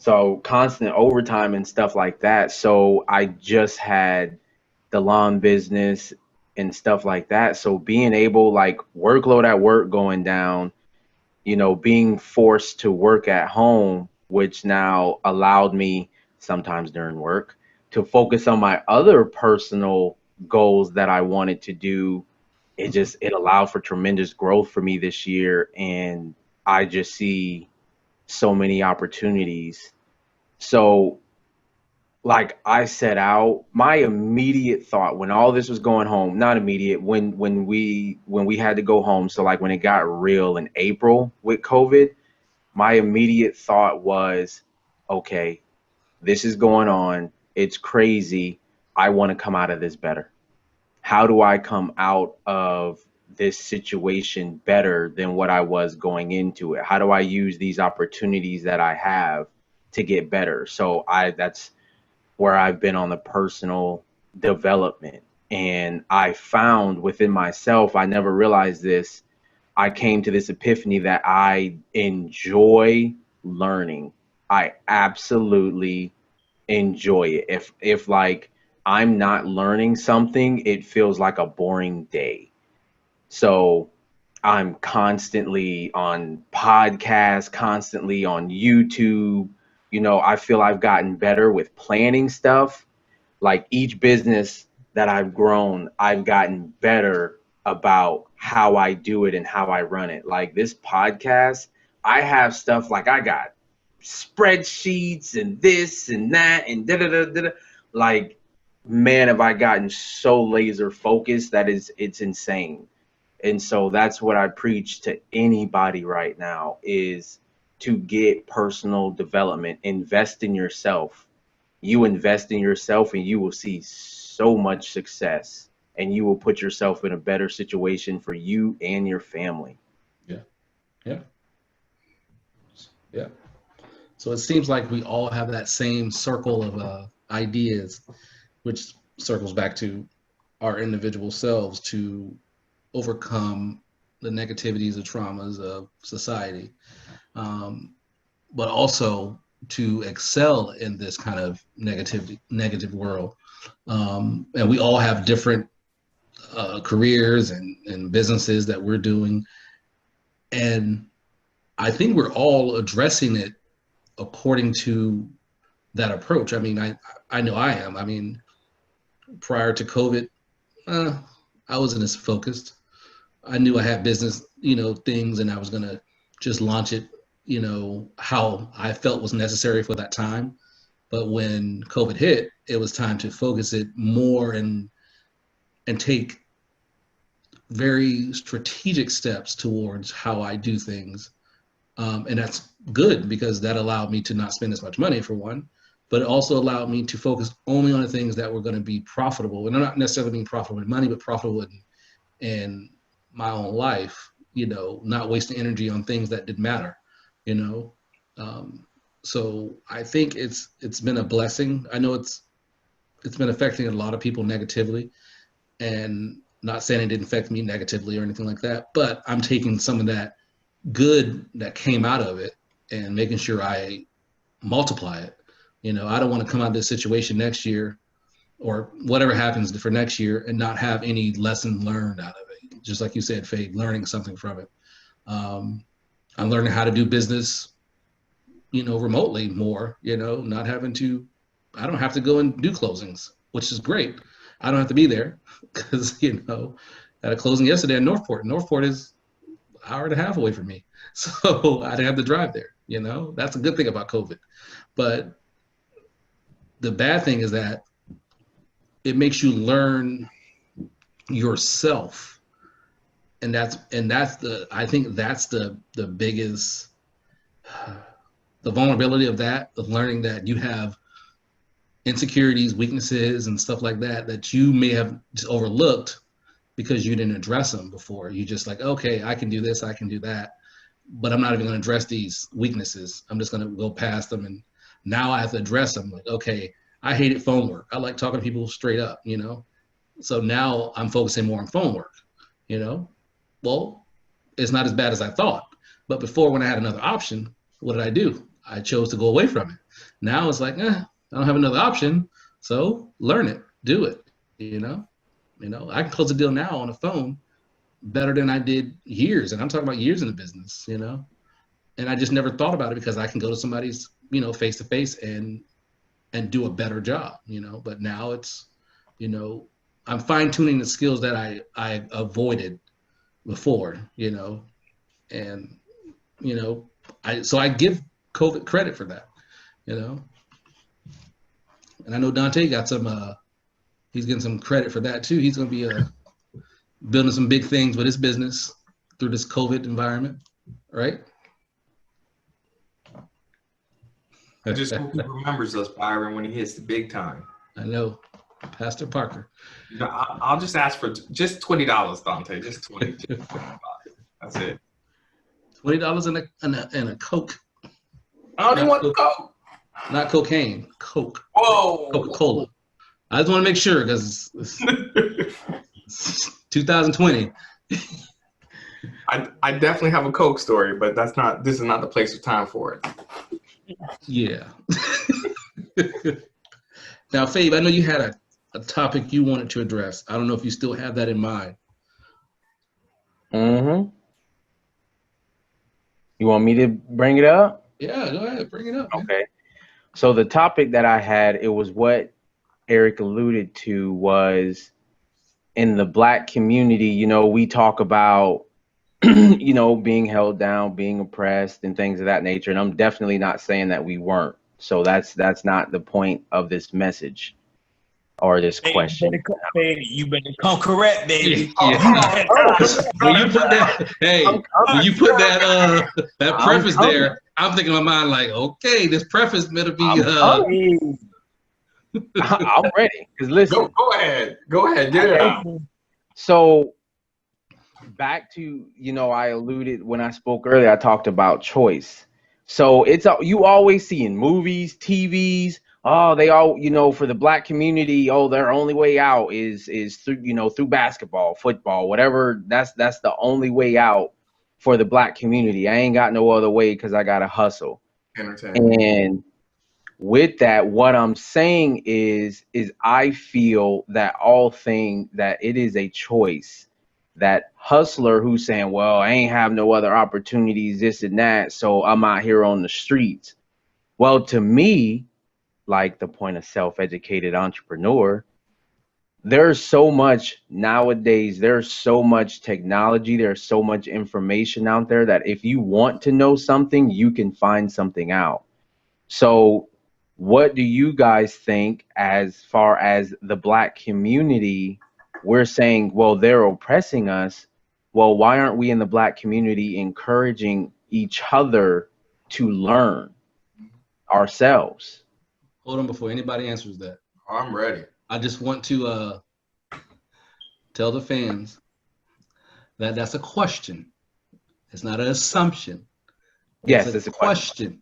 So constant overtime and stuff like that. So I just had the lawn business and stuff like that. So being able, like, workload at work going down, being forced to work at home, which now allowed me sometimes during work to focus on my other personal goals that I wanted to do. It allowed for tremendous growth for me this year. And I just see so many opportunities. So, like, I set out, my immediate thought when all this was going home, not immediate, when we had to go home, so like when it got real in April with COVID, my immediate thought was, okay, this is going on, it's crazy, I want to come out of this better. how do I come out of this situation better than what I was going into it? How do I use these opportunities that I have to get better? So that's where I've been on the personal development. And I found within myself, I never realized this, I came to this epiphany that I enjoy learning. I absolutely enjoy it. If like I'm not learning something, it feels like a boring day. So I'm constantly on podcasts, constantly on YouTube. You know, I feel I've gotten better with planning stuff. Like each business that I've grown, I've gotten better about how I do it and how I run it. Like this podcast, I have stuff like I got spreadsheets and this and that and da da da da. Like, man, have I gotten so laser focused that it's insane. And so that's what I preach to anybody right now is to get personal development, invest in yourself. You invest in yourself and you will see so much success and you will put yourself in a better situation for you and your family. Yeah. Yeah. Yeah. So it seems like we all have that same circle of ideas, which circles back to our individual selves to overcome the negativities or traumas of society, but also to excel in this kind of negative world. And we all have different careers and businesses that we're doing. And I think we're all addressing it according to that approach. I mean, I know I am. I mean, prior to COVID, I wasn't as focused. I knew I had business, things, and I was gonna just launch it, how I felt was necessary for that time. But when COVID hit, it was time to focus it more and take very strategic steps towards how I do things. And that's good because that allowed me to not spend as much money for one, but it also allowed me to focus only on the things that were going to be profitable. And I'm not necessarily being profitable in money, but profitable in my own life, not wasting energy on things that didn't matter, you know. So I think it's been a blessing. I know it's been affecting a lot of people negatively, and not saying it didn't affect me negatively or anything like that, but I'm taking some of that good that came out of it and making sure I multiply it. I don't want to come out of this situation next year or whatever happens for next year and not have any lesson learned out of it. Just like you said, Faye, learning something from it. I'm learning how to do business, remotely more, not having to, I don't have to go and do closings, which is great. I don't have to be there because, at a closing yesterday in Northport. Northport is an hour and a half away from me. So I didn't have to drive there, That's a good thing about COVID. But the bad thing is that it makes you learn yourself. And I think that's the biggest, the vulnerability of that, of learning that you have insecurities, weaknesses, and stuff like that you may have just overlooked because you didn't address them before. You just like, okay, I can do this, I can do that, but I'm not even going to address these weaknesses. I'm just going to go past them. And now I have to address them. Like, okay, I hated phone work. I like talking to people straight up, So now I'm focusing more on phone work, Well, it's not as bad as I thought. But before, when I had another option, what did I do? I chose to go away from it. Now it's like, I don't have another option. So learn it, do it, I can close a deal now on the phone better than I did years. And I'm talking about years in the business, and I just never thought about it because I can go to somebody's, face to face and do a better job, but now it's, I'm fine tuning the skills that I avoided before, and, I give COVID credit for that, and I know Dante got some, he's getting some credit for that too. He's going to be building some big things with his business through this COVID environment, right? I just hope he remembers us, Byron, when he hits the big time. I know. Pastor Parker. You know, I'll just ask for just $20, Dante. Just 20. That's it. $20 and a Coke. I don't even want to go. Not cocaine. Coke. Whoa. Coca-Cola. I just want to make sure because it's 2020. I definitely have a Coke story, but this is not the place or time for it. Yeah. Now, Fabe, I know you had a topic you wanted to address. I don't know if you still have that in mind. Mm-hmm. You want me to bring it up? Yeah, go ahead. Bring it up. Man. Okay. So the topic that I had, it was what Eric alluded to, was in the Black community, you know, we talk about, you know, being held down, being oppressed and things of that nature. And I'm definitely not saying that we weren't. So that's not the point of this message or this question. You better come correct, baby. Yeah. When you put that, when you put that preface there, I'm thinking in my mind like, okay, this preface better be. I'm ready. Because listen, go ahead, get it out. So back to, you know, I alluded when I spoke earlier, I talked about choice. So you always see in movies, TVs, oh, they all, you know, for the Black community, oh, their only way out is through, you know, through basketball, football, whatever. That's the only way out for the Black community. I ain't got no other way because I gotta hustle. And with that, what I'm saying is I feel that that it is a choice. That hustler who's saying, well, I ain't have no other opportunities, this and that, so I'm out here on the streets. Well, to me, like the point of self-educated entrepreneur, there's so much nowadays, there's so much technology, there's so much information out there that if you want to know something, you can find something out. So what do you guys think as far as the Black community? We're saying, well, they're oppressing us. Well, why aren't we in the Black community encouraging each other to learn ourselves? Hold on before anybody answers that. I'm ready. I just want to tell the fans that that's a question. It's not an assumption. Yes, it's a question.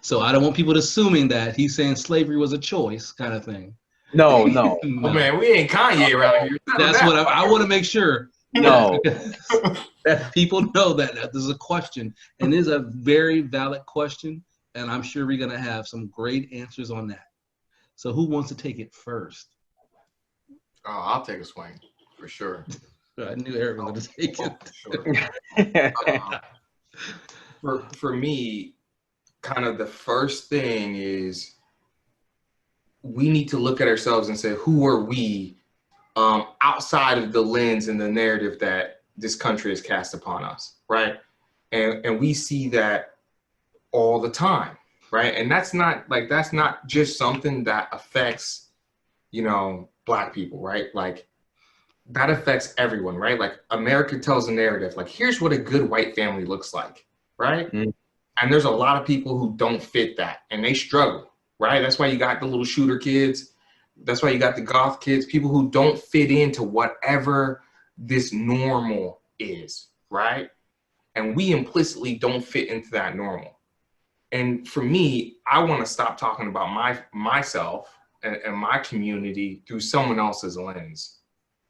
So I don't want people assuming that he's saying slavery was a choice kind of thing. No. Oh man, we ain't Kanye around here. That's what I want to make sure. No. That people know that this is a question, and it is a very valid question, and I'm sure we're gonna have some great answers on that. So who wants to take it first? Oh, I'll take a swing for sure. I knew Eric was gonna take it. Sure. For me, kind of the first thing is we need to look at ourselves and say, who are we outside of the lens and the narrative that this country has cast upon us, right? And we see that all the time, right? And that's not just something that affects, you know, Black people, right? Like that affects everyone, right? Like America tells a narrative, like here's what a good white family looks like, right? Mm. And there's a lot of people who don't fit that and they struggle. Right? That's why you got the little shooter kids. That's why you got the goth kids, people who don't fit into whatever this normal is, right? And we implicitly don't fit into that normal. And for me, I want to stop talking about myself and my community through someone else's lens.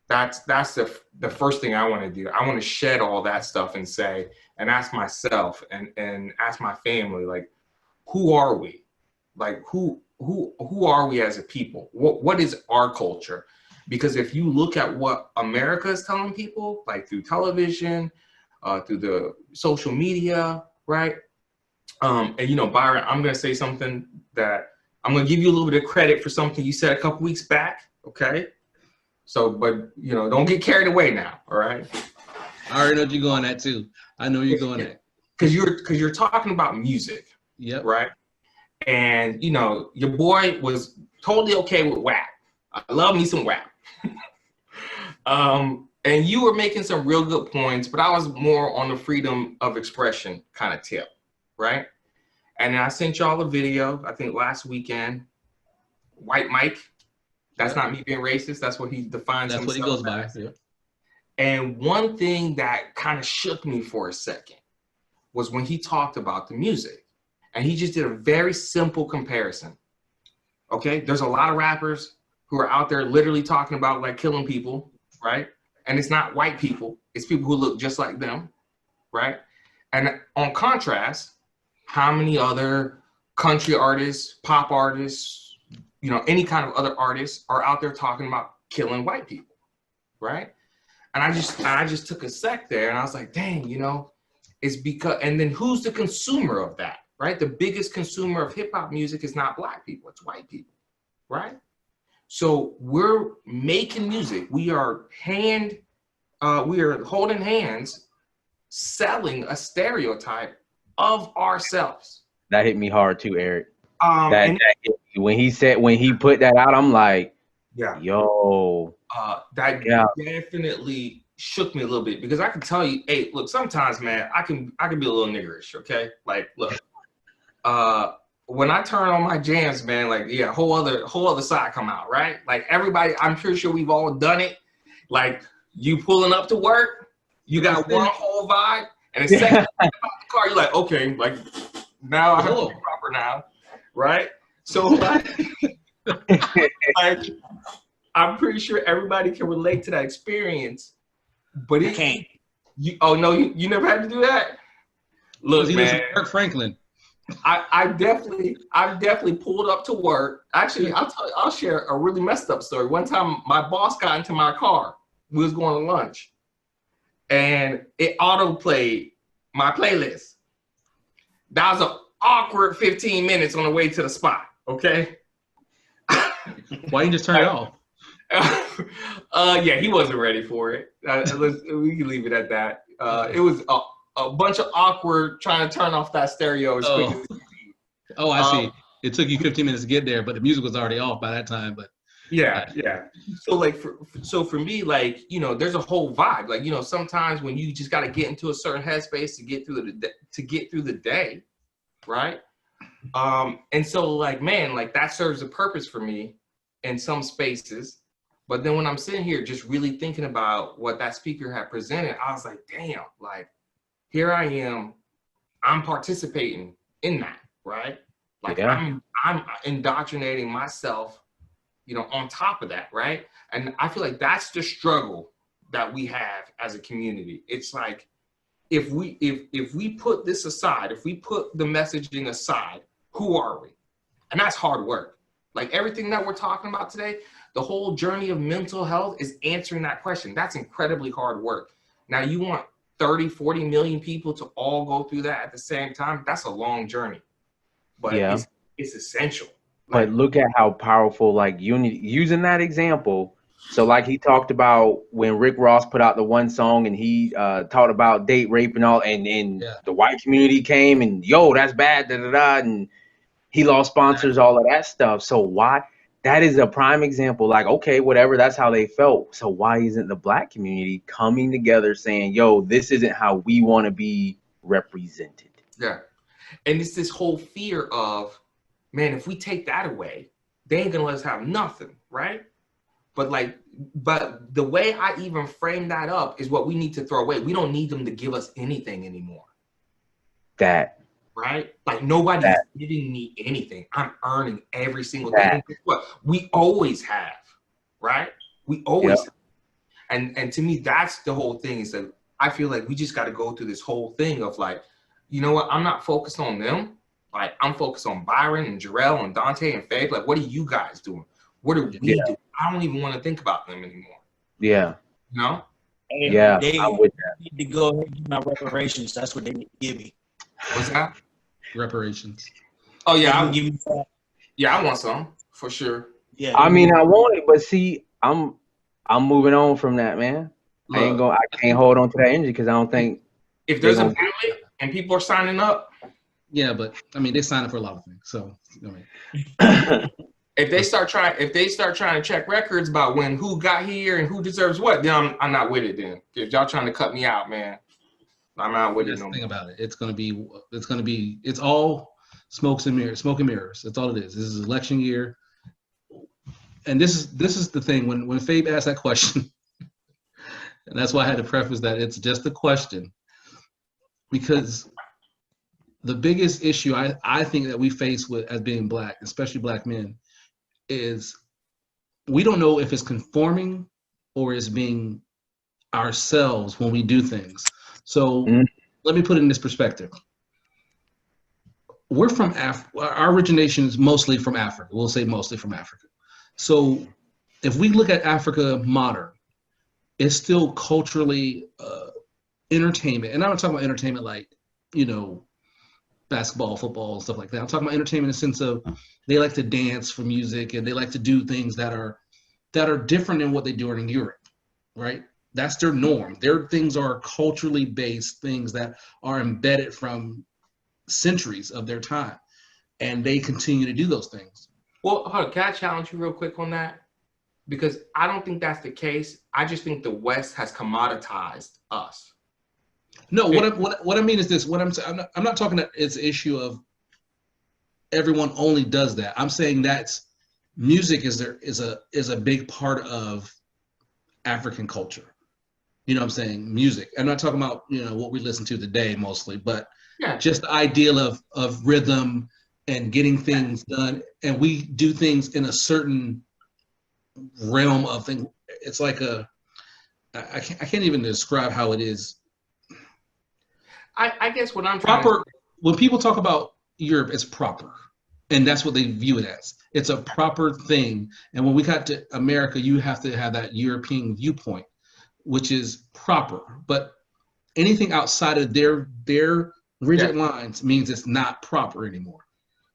That's the first thing I want to do. I want to shed all that stuff and say, and ask myself and ask my family, like, who are we? Like who are we as a people? What is our culture? Because if you look at what America is telling people, like through television, through the social media, right? And you know, Byron, I'm gonna say something that I'm gonna give you a little bit of credit for something you said a couple weeks back, okay? So, but you know, don't get carried away now, all right? I already know you're going at too. I know you're going at. Because you're talking about music, yep, right? And, you know, your boy was totally okay with WAP. I love me some WAP. And you were making some real good points, but I was more on the freedom of expression kind of tip, right? And I sent y'all a video, I think last weekend, White Mike, That's not me being racist. That's what he defines That's what he himself goes by. as. Yeah. And one thing that kind of shook me for a second was when he talked about the music. And he just did a very simple comparison. Okay, there's a lot of rappers who are out there literally talking about like killing people, right? And it's not white people, it's people who look just like them, right? And on contrast, how many other country artists, pop artists, you know, any kind of other artists are out there talking about killing white people, right? And I just took a sec there and I was like, dang, you know, it's because, and then who's the consumer of that, right? The biggest consumer of hip hop music is not black people, it's white people, right? So we're making music. We are holding hands, selling a stereotype of ourselves. That hit me hard too, Eric. And When he put that out, I'm like, yeah, yo, that yeah. definitely shook me a little bit because I can tell you, hey, look, sometimes, man, I can be a little niggerish, okay? Like, look, when I turn on my jams, man, like, yeah, whole other side come out, right? Like everybody, I'm pretty sure we've all done it. Like you pulling up to work, you got one whole vibe, and the second you get out the car, you're like, okay, like now I have to be proper now, right? So like, like I'm pretty sure everybody can relate to that experience, but it can't. You never had to do that? Look, man, Kirk Franklin. I've definitely pulled up to work. Actually, I'll share a really messed up story. One time my boss got into my car. We was going to lunch and it auto played my playlist. That was an awkward 15 minutes on the way to the spot. Okay. Why you just turn it off? Yeah, he wasn't ready for it. We can leave it at that. It was a bunch of awkward trying to turn off that stereo as quick as Oh, I see. It took you 15 minutes to get there, but the music was already off by that time. But yeah. So like, for me, like, you know, there's a whole vibe. Like, you know, sometimes when you just got to get into a certain headspace to get through the day, right? And so like, man, like that serves a purpose for me in some spaces. But then when I'm sitting here just really thinking about what that speaker had presented, I was like, damn, like here I am, I'm participating in that, right? Like yeah. I'm indoctrinating myself, you know, on top of that, right? And I feel like that's the struggle that we have as a community. It's like if we put this aside, if we put the messaging aside, who are we? And that's hard work. Like everything that we're talking about today, the whole journey of mental health is answering that question. That's incredibly hard work. Now you want 30, 40 million people to all go through that at the same time. That's a long journey, but Yeah. it's essential. But look at how powerful, like unity, using that example. So like he talked about when Rick Ross put out the one song and he talked about date rape and all, and the white community came and yo, that's bad, da da da, and he lost sponsors, all of that stuff. So why? That is a prime example. Like, okay, whatever, that's how they felt. So why isn't the black community coming together saying, yo, this isn't how we want to be represented? Yeah. And it's this whole fear of, man, if we take that away, they ain't gonna let us have nothing, right? But the way I even frame that up is what we need to throw away. We don't need them to give us anything anymore. That. Right? Like nobody's giving me anything. I'm earning every single thing. And guess what? We always have, right? We always have. And to me, that's the whole thing, is that I feel like we just got to go through this whole thing of like, you know what? I'm not focused on them. Like I'm focused on Byron and Jarrell and Dante and Faith. Like, what are you guys doing? What are we doing? I don't even want to think about them anymore. Yeah. You know? Yeah. They I'm with that. need to go ahead and give my reparations. That's what they need to give me. What's that? Reparations. Oh yeah, I'll give you that. Yeah, I want some for sure. Yeah. I mean, I want it, but see, I'm moving on from that, man. Look, I can't hold on to that energy because I don't think if there's a ballot and people are signing up. Yeah, but I mean, they sign up for a lot of things. So, I mean. If they start trying to check records about who got here and who deserves what, then I'm not with it. Then if y'all trying to cut me out, man, I'm not with it. That's the thing about it. It's all smoke and mirrors. That's all it is. This is election year. and this is the thing when Fabe asked that question, and that's why I had to preface that it's just a question, because the biggest issue I think that we face with as being Black, especially Black men, is we don't know if it's conforming or is being ourselves when we do things. So let me put it in this perspective. We're from our origination is mostly from Africa. We'll say mostly from Africa. So if we look at Africa modern, it's still culturally entertainment. And I'm not talking about entertainment like, you know, basketball, football, and stuff like that. I'm talking about entertainment in the sense of they like to dance for music and they like to do things that are different than what they do in Europe, right? That's their norm. Their things are culturally based things that are embedded from centuries of their time, and they continue to do those things. Well, hold on, can I challenge you real quick on that? Because I don't think that's the case. I just think the West has commoditized us. No, what I mean is this. What I'm saying, I'm not talking that it's an issue of everyone only does that. I'm saying that's music is a big part of African culture. You know what I'm saying? Music. I'm not talking about, you know, what we listen to today mostly, but just the ideal of rhythm and getting things done. And we do things in a certain realm of things. It's like I can't even describe how it is. I guess what I'm proper, when people talk about Europe, it's proper. And that's what they view it as. It's a proper thing. And when we got to America, you have to have that European viewpoint, which is proper. But anything outside of their rigid lines means it's not proper anymore.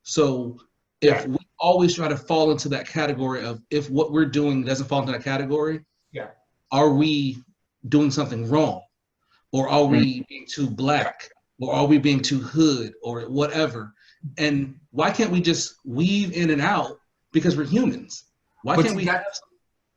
So if we always try to fall into that category of, if what we're doing doesn't fall into that category, are we doing something wrong? Or are we being too Black? Or are we being too hood or whatever? And why can't we just weave in and out, because we're humans? Why can't we?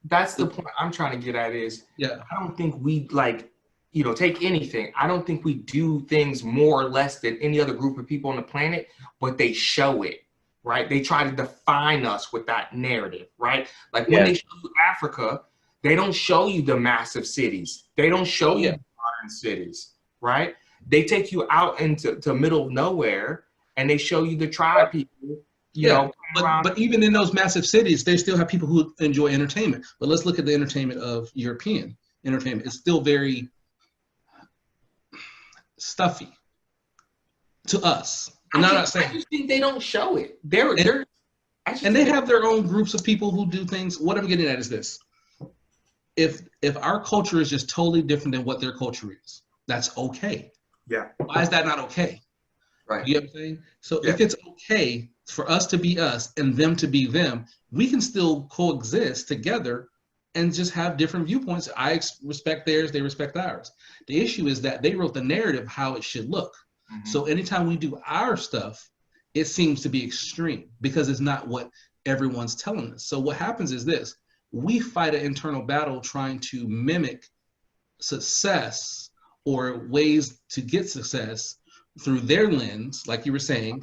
That's the point I'm trying to get at is, I don't think we take anything. I don't think we do things more or less than any other group of people on the planet, but they show it, right? They try to define us with that narrative, right? Like when they show you Africa, they don't show you the massive cities. They don't show you the modern cities, right? They take you out into the middle of nowhere and they show you the tribe people, you know. But even in those massive cities, they still have people who enjoy entertainment. But let's look at the entertainment of European entertainment. It's still very stuffy to us. And I just think they don't show it. And they have their own groups of people who do things. What I'm getting at is this. If our culture is just totally different than what their culture is, that's okay. Yeah. Why is that not okay? Right. You know what I'm saying? So if it's okay for us to be us and them to be them, we can still coexist together and just have different viewpoints. I respect theirs, they respect ours. The issue is that they wrote the narrative how it should look. Mm-hmm. So anytime we do our stuff, it seems to be extreme because it's not what everyone's telling us. So what happens is this: we fight an internal battle trying to mimic success or ways to get success through their lens, like you were saying,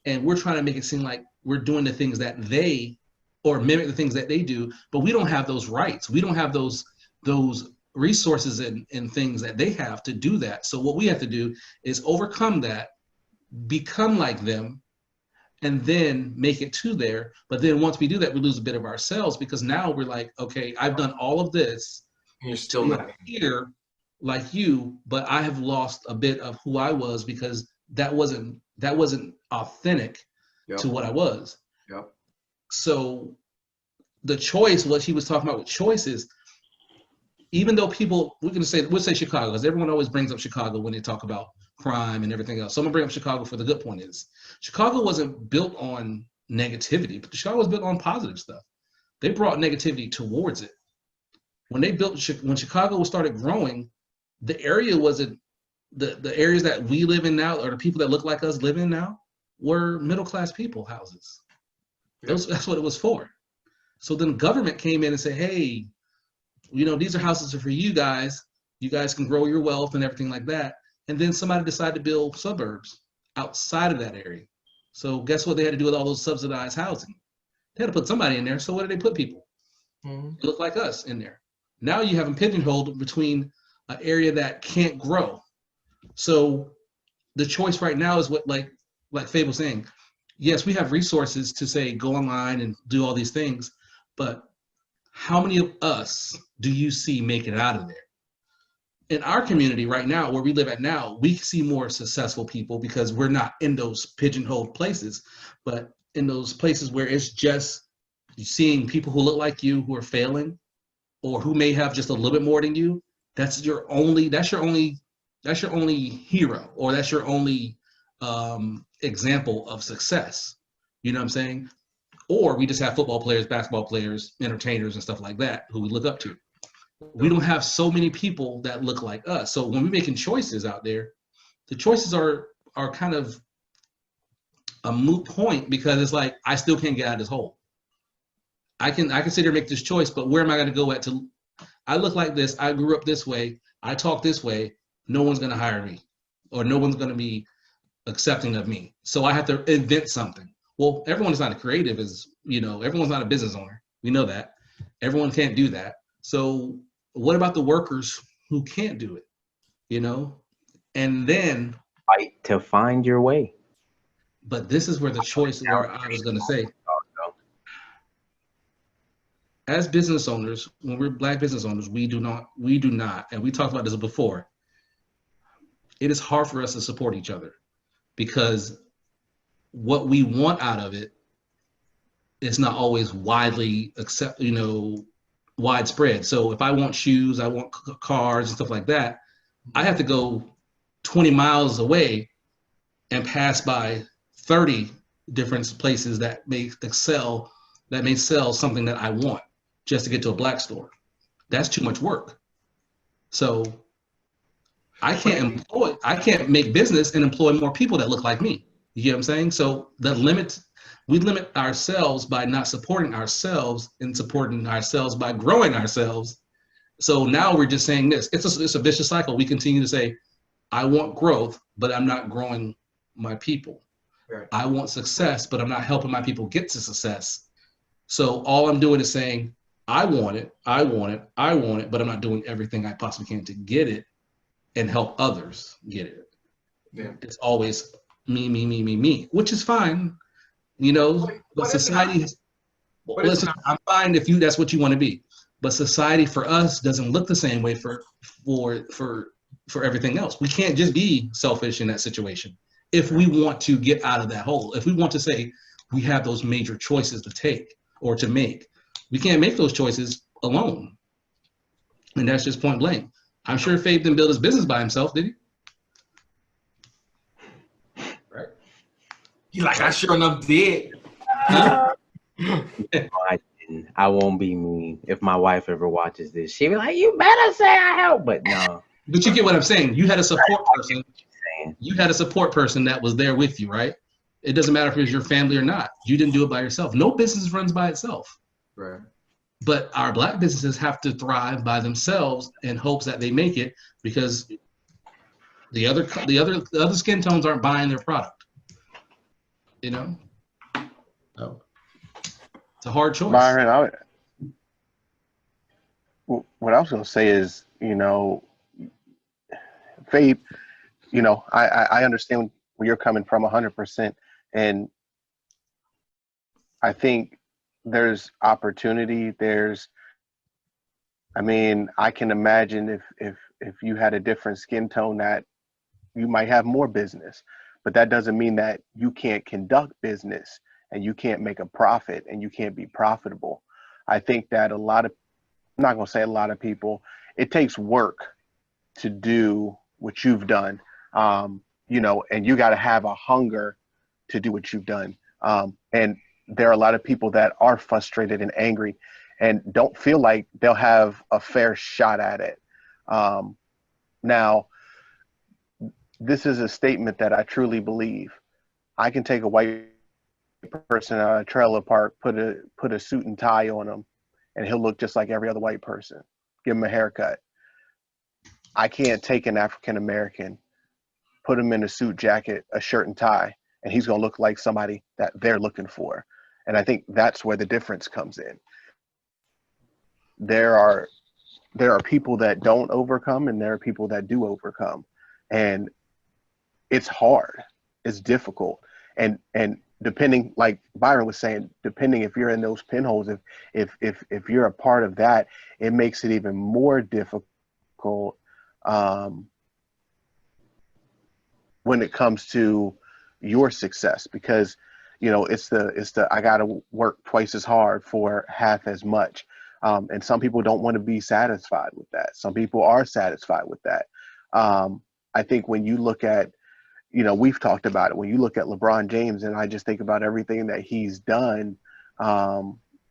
and we're trying to make it seem like we're doing the things that they, or mimic the things that they do, but we don't have those rights. We don't have those resources and things that they have to do that. So what we have to do is overcome that, become like them, and then make it to there. But then once we do that, we lose a bit of ourselves, because now we're like, okay, I've done all of this. And you're still not here like you, but I have lost a bit of who I was because that wasn't authentic to what I was. Yep. So the choice, what he was talking about with choices, even though people, we'll say Chicago, because everyone always brings up Chicago when they talk about crime and everything else. So I'm gonna bring up Chicago for the good point is, Chicago wasn't built on negativity, but Chicago was built on positive stuff. They brought negativity towards it. When Chicago started growing, the area wasn't, the areas that we live in now, or the people that look like us live in now, were middle-class people houses. That's what it was for. So then government came in and said, hey, you know, these are houses for you guys. You guys can grow your wealth and everything like that. And then somebody decided to build suburbs outside of that area. So guess what they had to do with all those subsidized housing? They had to put somebody in there. So what did they put people? Mhm. look like us in there. Now you have them pigeonholed between an area that can't grow. So the choice right now is what, like Fabe was saying. Yes, we have resources to say go online and do all these things, but how many of us do you see make it out of there? In our community right now, where we live at now, we see more successful people because we're not in those pigeonholed places, but in those places where it's just seeing people who look like you who are failing or who may have just a little bit more than you. That's your only hero, or that's your only example of success. You know what I'm saying? Or we just have football players, basketball players, entertainers, and stuff like that who we look up to. We don't have so many people that look like us. So when we're making choices out there, the choices are kind of a moot point because it's like I still can't get out of this hole. I can sit here and make this choice, but where am I going to go at? To I look like this. I grew up this way. I talk this way. No one's going to hire me, or no one's going to be accepting of me. So I have to invent something. Well, everyone is not a creative, everyone's not a business owner. We know that. Everyone can't do that. So what about the workers who can't do it? And then, Fight to find your way. but this is where the choice, where I was going to say, as business owners, when we're Black business owners, we do not, and we talked about this before, it is hard for us to support each other because what we want out of it is not always widespread. So if I want shoes, I want cars and stuff like that, I have to go 20 miles away and pass by 30 different places that may sell something that I want just to get to a Black store. That's too much work. So I can't make business and employ more people that look like me. You get what I'm saying? So we limit ourselves by not supporting ourselves and supporting ourselves by growing ourselves. So now we're just saying this. It's a vicious cycle. We continue to say, I want growth, but I'm not growing my people. Right. I want success, but I'm not helping my people get to success. So all I'm doing is saying, I want it, but I'm not doing everything I possibly can to get it and help others get it. Yeah. It's always me, which is fine, but society I'm fine if that's what you want to be. But society for us doesn't look the same way for everything else. We can't just be selfish in that situation. If we want to get out of that hole, if we want to say we have those major choices to take or to make, we can't make those choices alone. And that's just point blank. I'm sure Fabe didn't build his business by himself, did he? Right. You like, I sure enough did. Huh? I won't be mean. If my wife ever watches this, she'll be like, you better say I help. But no. But you get what I'm saying. You had a support person. You had a support person that was there with you, right? It doesn't matter if it was your family or not. You didn't do it by yourself. No business runs by itself. Right. But our Black businesses have to thrive by themselves in hopes that they make it because the other skin tones aren't buying their product. So it's a hard choice. Byron, what I was going to say is, Fabe, I understand where you're coming from 100%. And I think there's opportunity. I can imagine if you had a different skin tone that you might have more business, but that doesn't mean that you can't conduct business and you can't make a profit and you can't be profitable. I think that I'm not going to say a lot of people, it takes work to do what you've done, and you got to have a hunger to do what you've done. And there are a lot of people that are frustrated and angry and don't feel like they'll have a fair shot at it. Now, this is a statement that I truly believe. I can take a white person out of a trailer park, put a suit and tie on him, and he'll look just like every other white person. Give him a haircut. I can't take an African American, put him in a suit jacket, a shirt and tie, and he's gonna look like somebody that they're looking for. And I think that's where the difference comes in. there are people that don't overcome, and there are people that do overcome, and it's hard, it's difficult, and depending, like Byron was saying, depending if you're in those pinholes, if you're a part of that, it makes it even more difficult when it comes to your success, because it's the I got to work twice as hard for half as much. And some people don't want to be satisfied with that. Some people are satisfied with that. I think when you look at, we've talked about it, when you look at LeBron James, and I just think about everything that he's done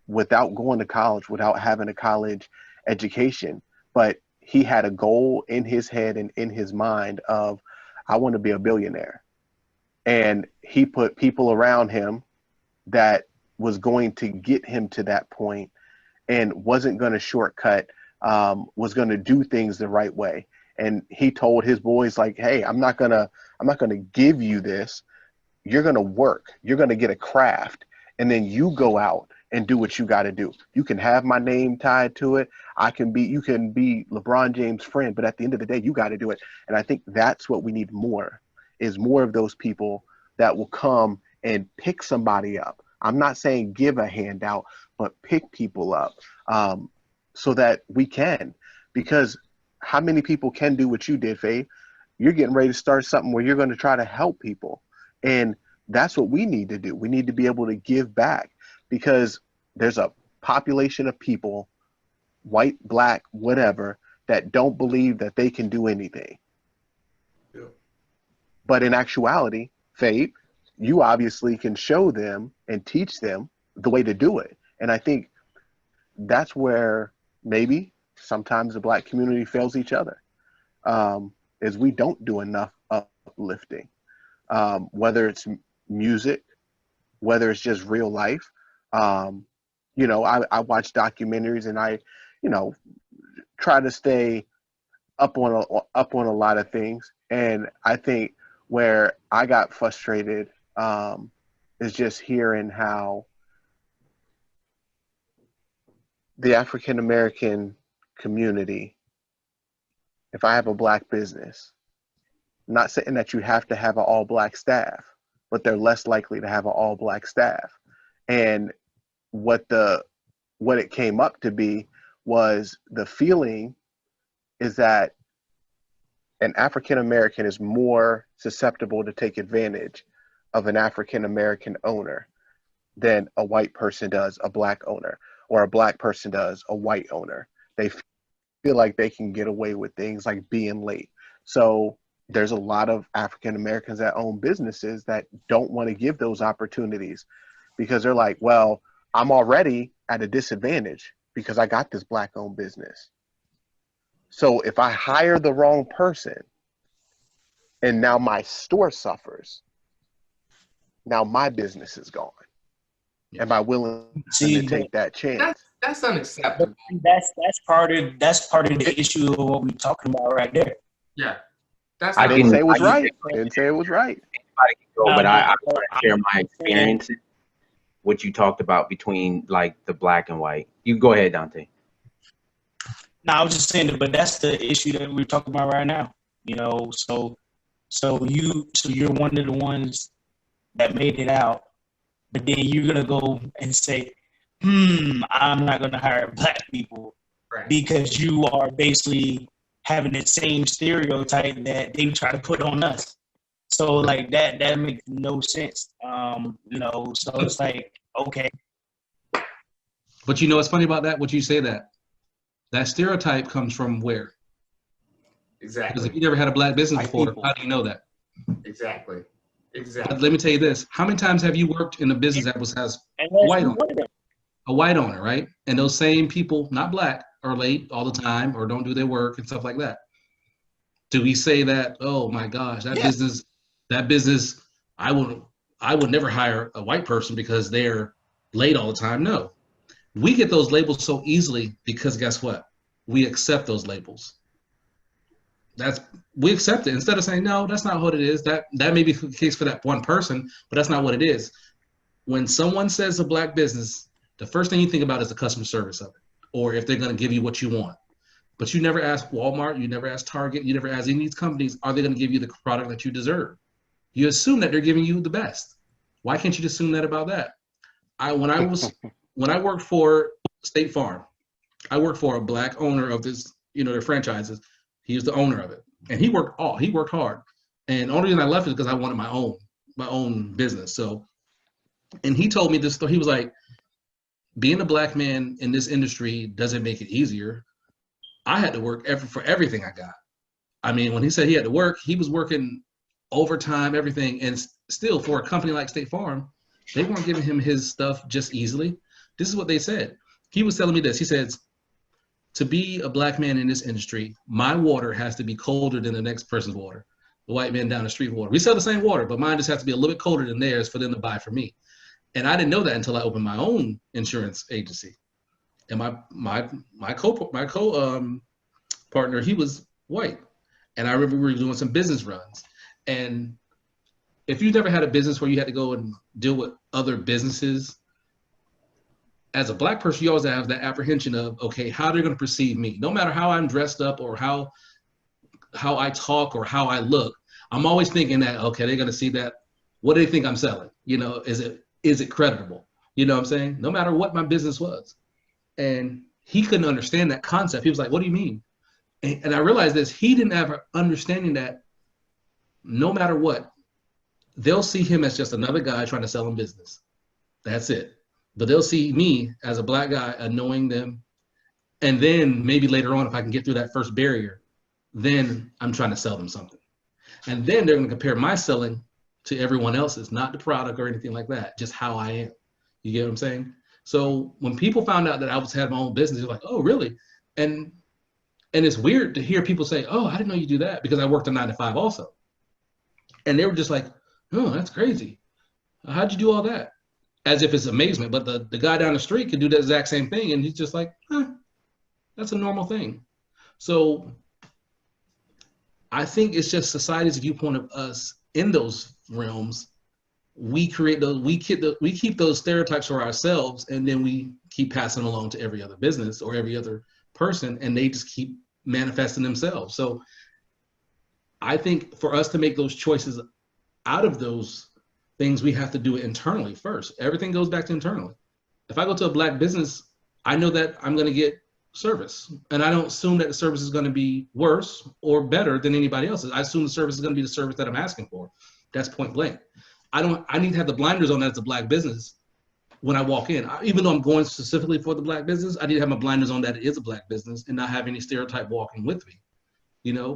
without going to college, without having a college education, but he had a goal in his head and in his mind of, I want to be a billionaire. And he put people around him that was going to get him to that point, and wasn't going to shortcut, was going to do things the right way. And he told his boys, like, hey, I'm not going to give you this. You're going to work. You're going to get a craft. And then you go out and do what you got to do. You can have my name tied to it. You can be LeBron James' friend, but at the end of the day, you got to do it. And I think that's what we need more, is more of those people that will come and pick somebody up. I'm not saying give a handout, but pick people up so that we can. Because how many people can do what you did, Faye? You're getting ready to start something where you're going to try to help people. And that's what we need to do. We need to be able to give back, because there's a population of people, white, black, whatever, that don't believe that they can do anything. Yeah. But in actuality, Faye, you obviously can show them and teach them the way to do it. And I think that's where maybe sometimes the black community fails each other, is we don't do enough uplifting, whether it's music, whether it's just real life. I watch documentaries, and I, try to stay up on a lot of things. And I think where I got frustrated is just hearing how the African American community, if I have a black business, I'm not saying that you have to have an all black staff, but they're less likely to have an all black staff. And what it came up to be was, the feeling is that an African American is more susceptible to take advantage of an African American owner than a white person does a black owner, or a black person does a white owner. They feel like they can get away with things like being late. So there's a lot of African Americans that own businesses that don't want to give those opportunities, because they're like, well, I'm already at a disadvantage because I got this black owned business. So if I hire the wrong person and now my store suffers, now my business is gone. Am I willing to take that chance? That's unacceptable. That's part of the issue of what we're talking about right there. Yeah. I didn't say it was right. Didn't say it was right. But I want to share my experiences, what you talked about between like the black and white. You go ahead, Dante. No, I was just saying that, but that's the issue that we're talking about right now. So you're one of the ones that made it out, but then you're gonna go and say, I'm not gonna hire black people, right, because you are basically having the same stereotype that they try to put on us. So like that makes no sense. So it's like, okay. But what's funny about that? Would you say that stereotype comes from where? Exactly. Because if you never had a black business before, how do you know that? Exactly. But let me tell you this: how many times have you worked in a business that has a white owner, right? And those same people, not black, are late all the time or don't do their work and stuff like that. Do we say that, oh my gosh, that business, I would never hire a white person because they're late all the time? No. We get those labels so easily because guess what? We accept those labels. We accept it instead of saying, no, that's not what it is. That may be the case for that one person, but that's not what it is. When someone says a black business, the first thing you think about is the customer service of it. or if they're going to give you what you want. But you never ask Walmart, you never ask Target, you never ask any of these companies, are they going to give you the product that you deserve? You assume that they're giving you the best. Why can't you assume that about that? When I worked for State Farm, I worked for a black owner of this, their franchises. He was the owner of it, and he worked hard. And the only reason I left is because I wanted my own business. So, and he told me this story. He was like, being a black man in this industry doesn't make it easier. I had to work for everything I got. I mean, when he said he had to work, he was working overtime, everything. And still, for a company like State Farm, they weren't giving him his stuff just easily. This is what they said. He was telling me this. He says, to be a black man in this industry, my water has to be colder than the next person's water. The white man down the street water. We sell the same water, but mine just has to be a little bit colder than theirs for them to buy from me. And I didn't know that until I opened my own insurance agency. And my partner, he was white. And I remember we were doing some business runs. And if you've never had a business where you had to go and deal with other businesses, as a black person, you always have that apprehension of, okay, how they're going to perceive me. No matter how I'm dressed up or how I talk or how I look, I'm always thinking that, okay, they're going to see that. What do they think I'm selling? Is it creditable? You know what I'm saying? No matter what my business was. And he couldn't understand that concept. He was like, what do you mean? And I realized this, he didn't have an understanding that no matter what, they'll see him as just another guy trying to sell them business. That's it. But they'll see me as a black guy annoying them. And then maybe later on, if I can get through that first barrier, then I'm trying to sell them something. And then they're going to compare my selling to everyone else's, not the product or anything like that, just how I am. You get what I'm saying? So when people found out that I had my own business, they're like, oh, really? And it's weird to hear people say, oh, I didn't know you do that, because I worked a 9 to 5 also. And they were just like, oh, that's crazy. How'd you do all that? As if it's amazement. But the guy down the street can do the exact same thing. And he's just like, that's a normal thing. So I think it's just society's viewpoint of us in those realms. We create those, we keep those stereotypes for ourselves, and then we keep passing them along to every other business or every other person, and they just keep manifesting themselves. So I think for us to make those choices out of those things, we have to do it internally first. Everything goes back to internally. If I go to a black business, I know that I'm going to get service, and I don't assume that the service is going to be worse or better than anybody else's. I assume the service is going to be the service that I'm asking for. That's point blank. I need to have the blinders on that it's a black business when I walk in. Even though I'm going specifically for the black business, I need to have my blinders on that it is a black business and not have any stereotype walking with me,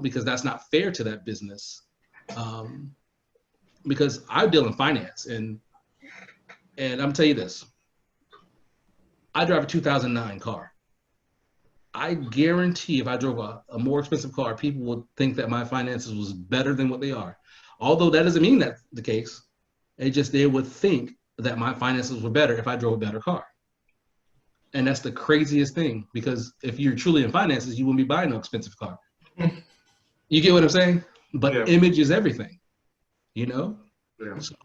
because that's not fair to that business. Because I deal in finance, and I'm gonna tell you this. I drive a 2009 car. I guarantee if I drove a more expensive car, people would think that my finances was better than what they are. Although that doesn't mean that's the case. They would think that my finances were better if I drove a better car. And that's the craziest thing, because if you're truly in finances, you wouldn't be buying no expensive car. You get what I'm saying? But image is everything, Yeah. So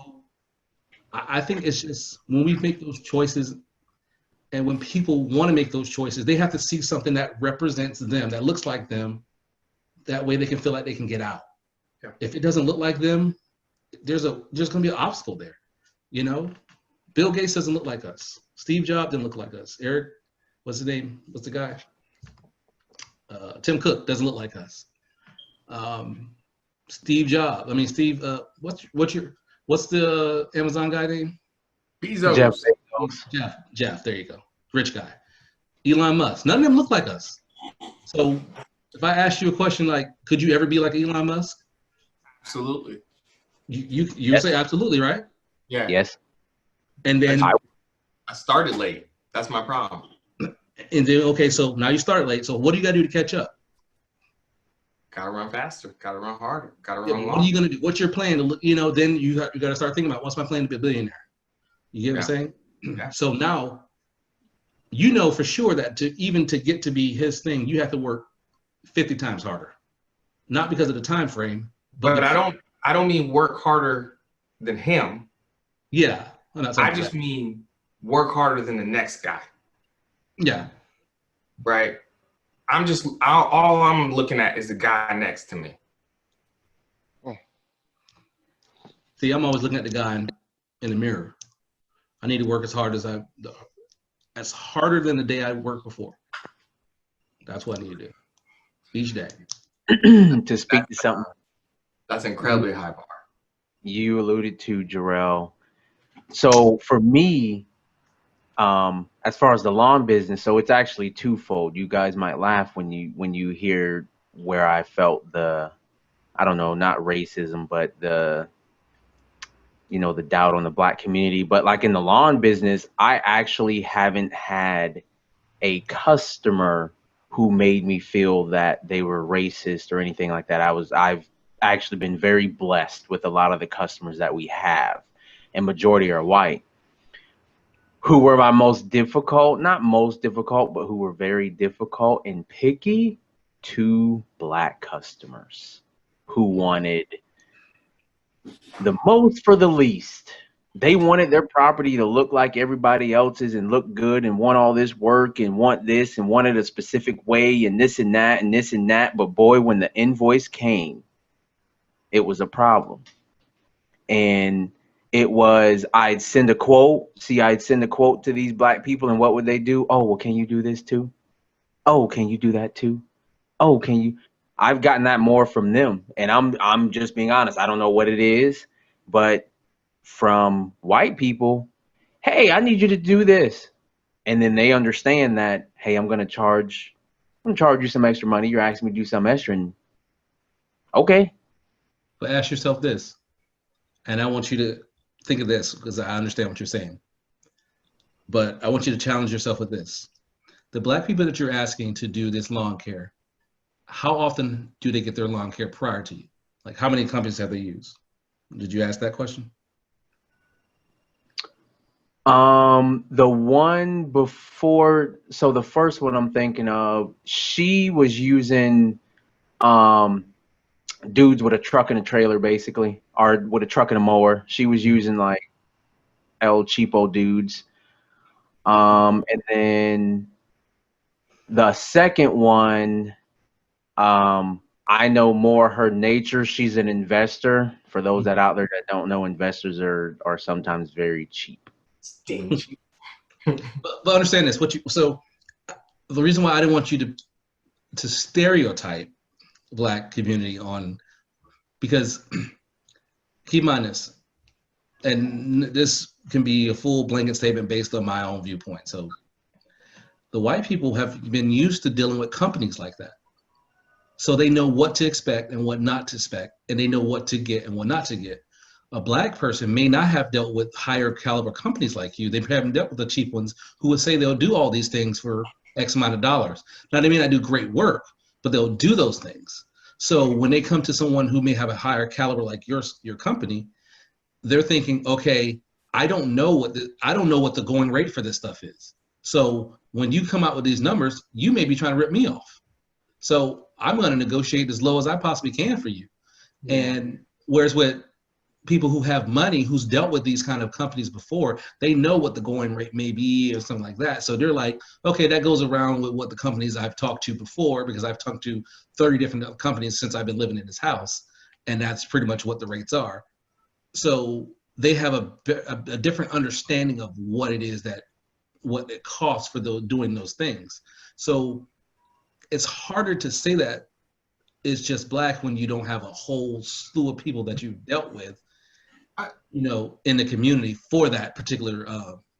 I think it's just when we make those choices, and when people want to make those choices, they have to see something that represents them, that looks like them. That way they can feel like they can get out. Yeah. If it doesn't look like them, there's going to be an obstacle there. Bill Gates doesn't look like us. Steve Jobs didn't look like us. Eric, what's his name? What's the guy? Tim Cook doesn't look like us. Steve Jobs. What's the Amazon guy name? Bezos. Jeff. There you go. Rich guy. Elon Musk. None of them look like us. So if I ask you a question like, could you ever be like Elon Musk? Absolutely. You yes. Say absolutely, right? Yeah. Yes. And then I started late. That's my problem. And then okay, so now you started late. So what do you got to do to catch up? Gotta run faster. Gotta run harder. Gotta run longer. What are you gonna do? What's your plan? Then you got to start thinking about what's my plan to be a billionaire. You get what I'm saying? Yeah. So now, for sure that to get to be his thing, you have to work 50 times harder. Not because of the time frame, but I don't mean work harder than him. Yeah. I just mean work harder than the next guy. Yeah. right? All I'm looking at is the guy next to me. See, I'm always looking at the guy in the mirror. I need to work as harder than the day I worked before. That's what I need to do each day. To speak to something That's incredibly high bar. you alluded to, Jarrell. So for me, as far as the lawn business, so it's actually twofold. You guys might laugh when you hear where I felt the, I don't know, not racism, but the doubt on the Black community. But like in the lawn business, I actually haven't had a customer who made me feel that they were racist or anything like that. I've actually been very blessed with a lot of the customers that we have, and majority are white. Who were my most difficult, not most difficult, but who were very difficult and picky? Two Black customers who wanted the most for the least. They wanted their property to look like everybody else's and look good and want all this work and want this and want it a specific way and this and that and this and that. But boy, when the invoice came, it was a problem. And it was, I'd send a quote to these Black people, and what would they do? Oh, well, can you do this too? Oh, can you do that too? Oh, can you? I've gotten that more from them, and I'm just being honest. I don't know what it is, but from white people, hey, I need you to do this. And then they understand that, hey, I'm gonna charge you some extra money. You're asking me to do something extra, and okay. But ask yourself this, and I want you to think of this because I understand what you're saying. But I want you to challenge yourself with this. The Black people that you're asking to do this lawn care, how often do they get their lawn care prior to you? Like, how many companies have they used? Did you ask that question? The one before, so the first one I'm thinking of, she was using dudes with a truck and a trailer, basically, or with a truck and a mower. She was using like El Cheapo dudes. And then the second one, I know more her nature. She's an investor. For those that out there that don't know, investors are sometimes very cheap. Stingy. But understand this. So the reason why I didn't want you to stereotype Black community because keep in mind this, and this can be a full blanket statement based on my own viewpoint. So the white people have been used to dealing with companies like that. So they know what to expect and what not to expect, and they know what to get and what not to get. A Black person may not have dealt with higher caliber companies like you. They haven't dealt with the cheap ones who would say they'll do all these things for X amount of dollars. Now, they may not do great work, but they'll do those things. So when they come to someone who may have a higher caliber like your company, they're thinking, okay, I don't know what the going rate for this stuff is. So when you come out with these numbers, you may be trying to rip me off. So I'm going to negotiate as low as I possibly can for you. And whereas with people who have money, who's dealt with these kind of companies before, they know what the going rate may be or something like that. So they're like, okay, that goes around with what the companies I've talked to before, because I've talked to 30 different companies since I've been living in this house. And that's pretty much what the rates are. So they have a different understanding of what it is what it costs for doing those things. So it's harder to say that it's just Black when you don't have a whole slew of people that you've dealt with, in the community for that particular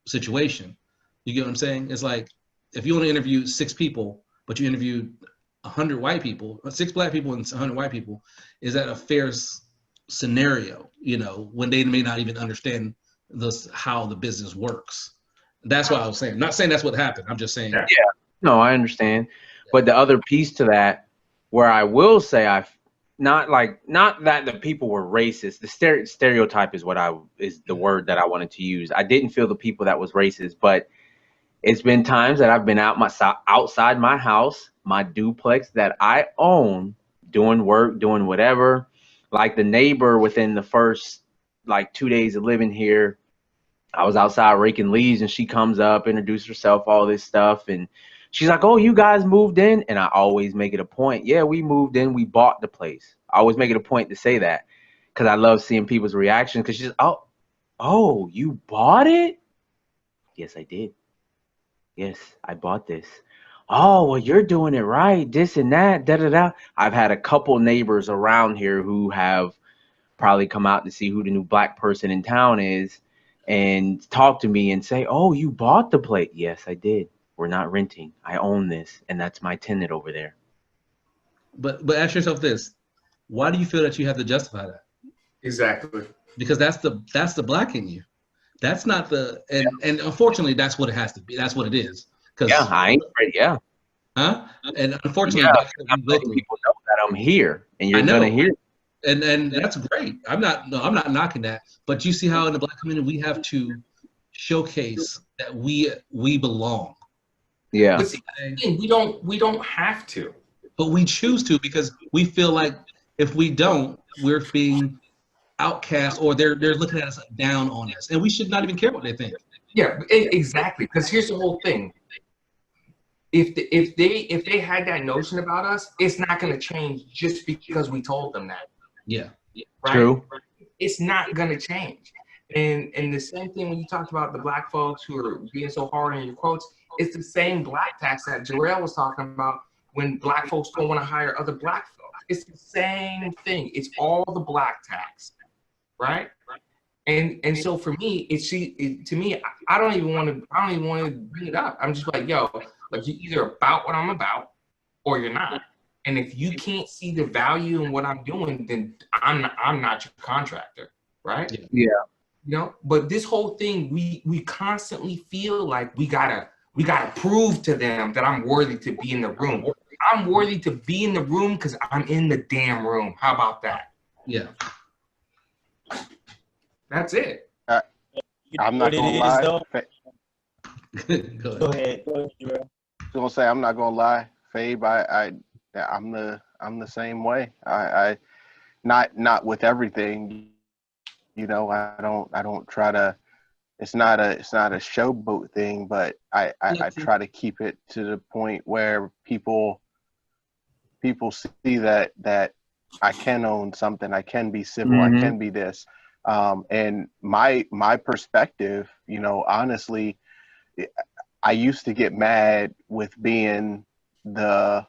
situation. You get what I'm saying? It's like if you only interview 6 people, but you interviewed 100 white people, 6 Black people and 100 white people, is that a fair scenario? When they may not even understand how the business works. That's what I was saying. I'm not saying that's what happened. I'm just saying. Yeah. No, I understand. But the other piece to that, where I will say not that the people were racist. The stereotype is is the word that I wanted to use. I didn't feel the people that was racist, but it's been times that I've been outside my house, my duplex that I own, doing work, doing whatever. Like the neighbor within the first 2 days of living here, I was outside raking leaves and she comes up, introduced herself, all this stuff, and She's like, oh, you guys moved in? And I always make it a point. Yeah, we moved in. We bought the place. I always make it a point to say that because I love seeing people's reaction because she's, oh, you bought it? Yes, I did. Yes, I bought this. Oh, well, you're doing it right. This and that, da da da. I've had a couple neighbors around here who have probably come out to see who the new black person in town is and talk to me and say, oh, you bought the place. Yes, I did. We're not renting. I own this, and that's my tenant over there. But ask yourself this: why do you feel that you have to justify that? Exactly. Because that's the black in you. That's not the and unfortunately that's what it has to be. That's what it is. Because Yeah, I ain't afraid. Yeah, huh? And unfortunately, yeah. that's what I'm we go letting through. people know that I'm here, and I you're know. gonna hear. And that's great. I'm not knocking that. But you see how in the black community we have to showcase that we belong. Yeah, But see, we don't have to. But we choose to because we feel like if we don't, we're being outcast or they're looking at us down on us. And we should not even care what they think. Yeah, exactly. Because here's the whole thing. If they had that notion about us, it's not going to change just because we told them that. Yeah. Right? true. It's not going to change. And the same thing when you talked about the black folks who are being so hard on your quotes, it's the same black tax that Jarrell was talking about when black folks don't want to hire other black folks. It's the same thing. It's all the black tax, right? And so for me, to me, I don't even want to bring it up. I'm just like, yo, like you're either about what I'm about or you're not. And if you can't see the value in what I'm doing, then I'm not your contractor, right? Yeah. You know, but this whole thing, we constantly feel like we gotta prove to them that I'm worthy to be in the room. I'm worthy to be in the room because I'm in the damn room. How about that? Yeah. That's it. I'm not gonna lie. Go ahead. Go ahead, Jarrell. Gonna say I'm not gonna lie, Fabe. I'm the same way. I not with everything. You know, I don't try to. It's not a showboat thing, but I try to keep it to the point where people see that I can own something. I can be civil. Mhm. I can be this. And my perspective, you know, honestly, I used to get mad with being the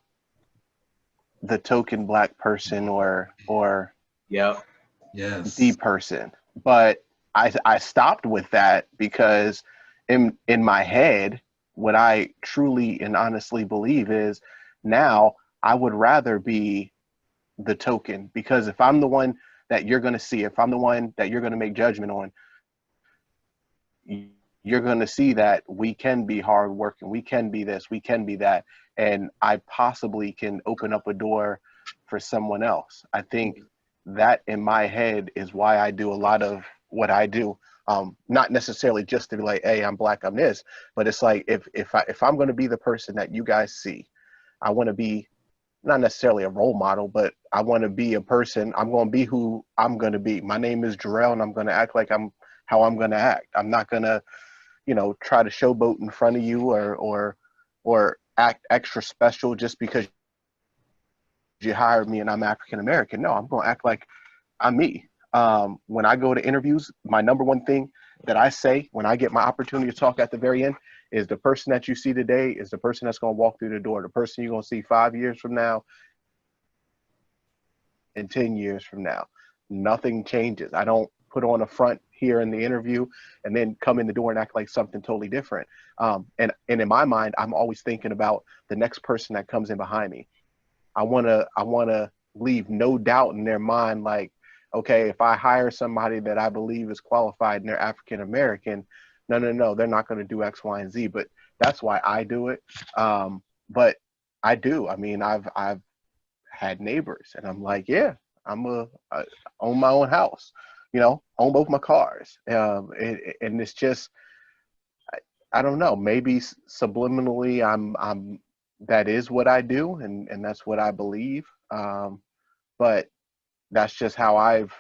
token black person or Yep. Yes. the person, but I stopped with that because in my head, what I truly and honestly believe is now I would rather be the token, because if I'm the one that you're going to see, if I'm the one that you're going to make judgment on, you're going to see that we can be hardworking, we can be this, we can be that, and I possibly can open up a door for someone else. I think that in my head is why I do a lot of what I do. Not necessarily just to be like, hey, I'm black, I'm this, but it's like if I'm going to be the person that you guys see, I want to be not necessarily a role model, but I want to be a person. I'm going to be who I'm going to be. My name is Jarrell, and I'm going to act like I'm how I'm going to act. I'm not going to, you know, try to showboat in front of you or act extra special just because you hired me and I'm African American. No, I'm going to act like I'm me. When I go to interviews, my number one thing that I say when I get my opportunity to talk at the very end is the person that you see today is the person that's going to walk through the door. The person you're going to see 5 years from now and 10 years from now. Nothing changes. I don't put on a front here in the interview and then come in the door and act like something totally different. And in my mind, I'm always thinking about the next person that comes in behind me. I want to leave no doubt in their mind, like, okay, if I hire somebody that I believe is qualified and they're African American, no, they're not going to do X, Y, and Z. But that's why I do it. But I do. I mean, I've had neighbors, and I'm like, yeah, I own my own house, you know, own both my cars, and it's just, I don't know, maybe subliminally, I'm that is what I do, and that's what I believe. But that's just how I've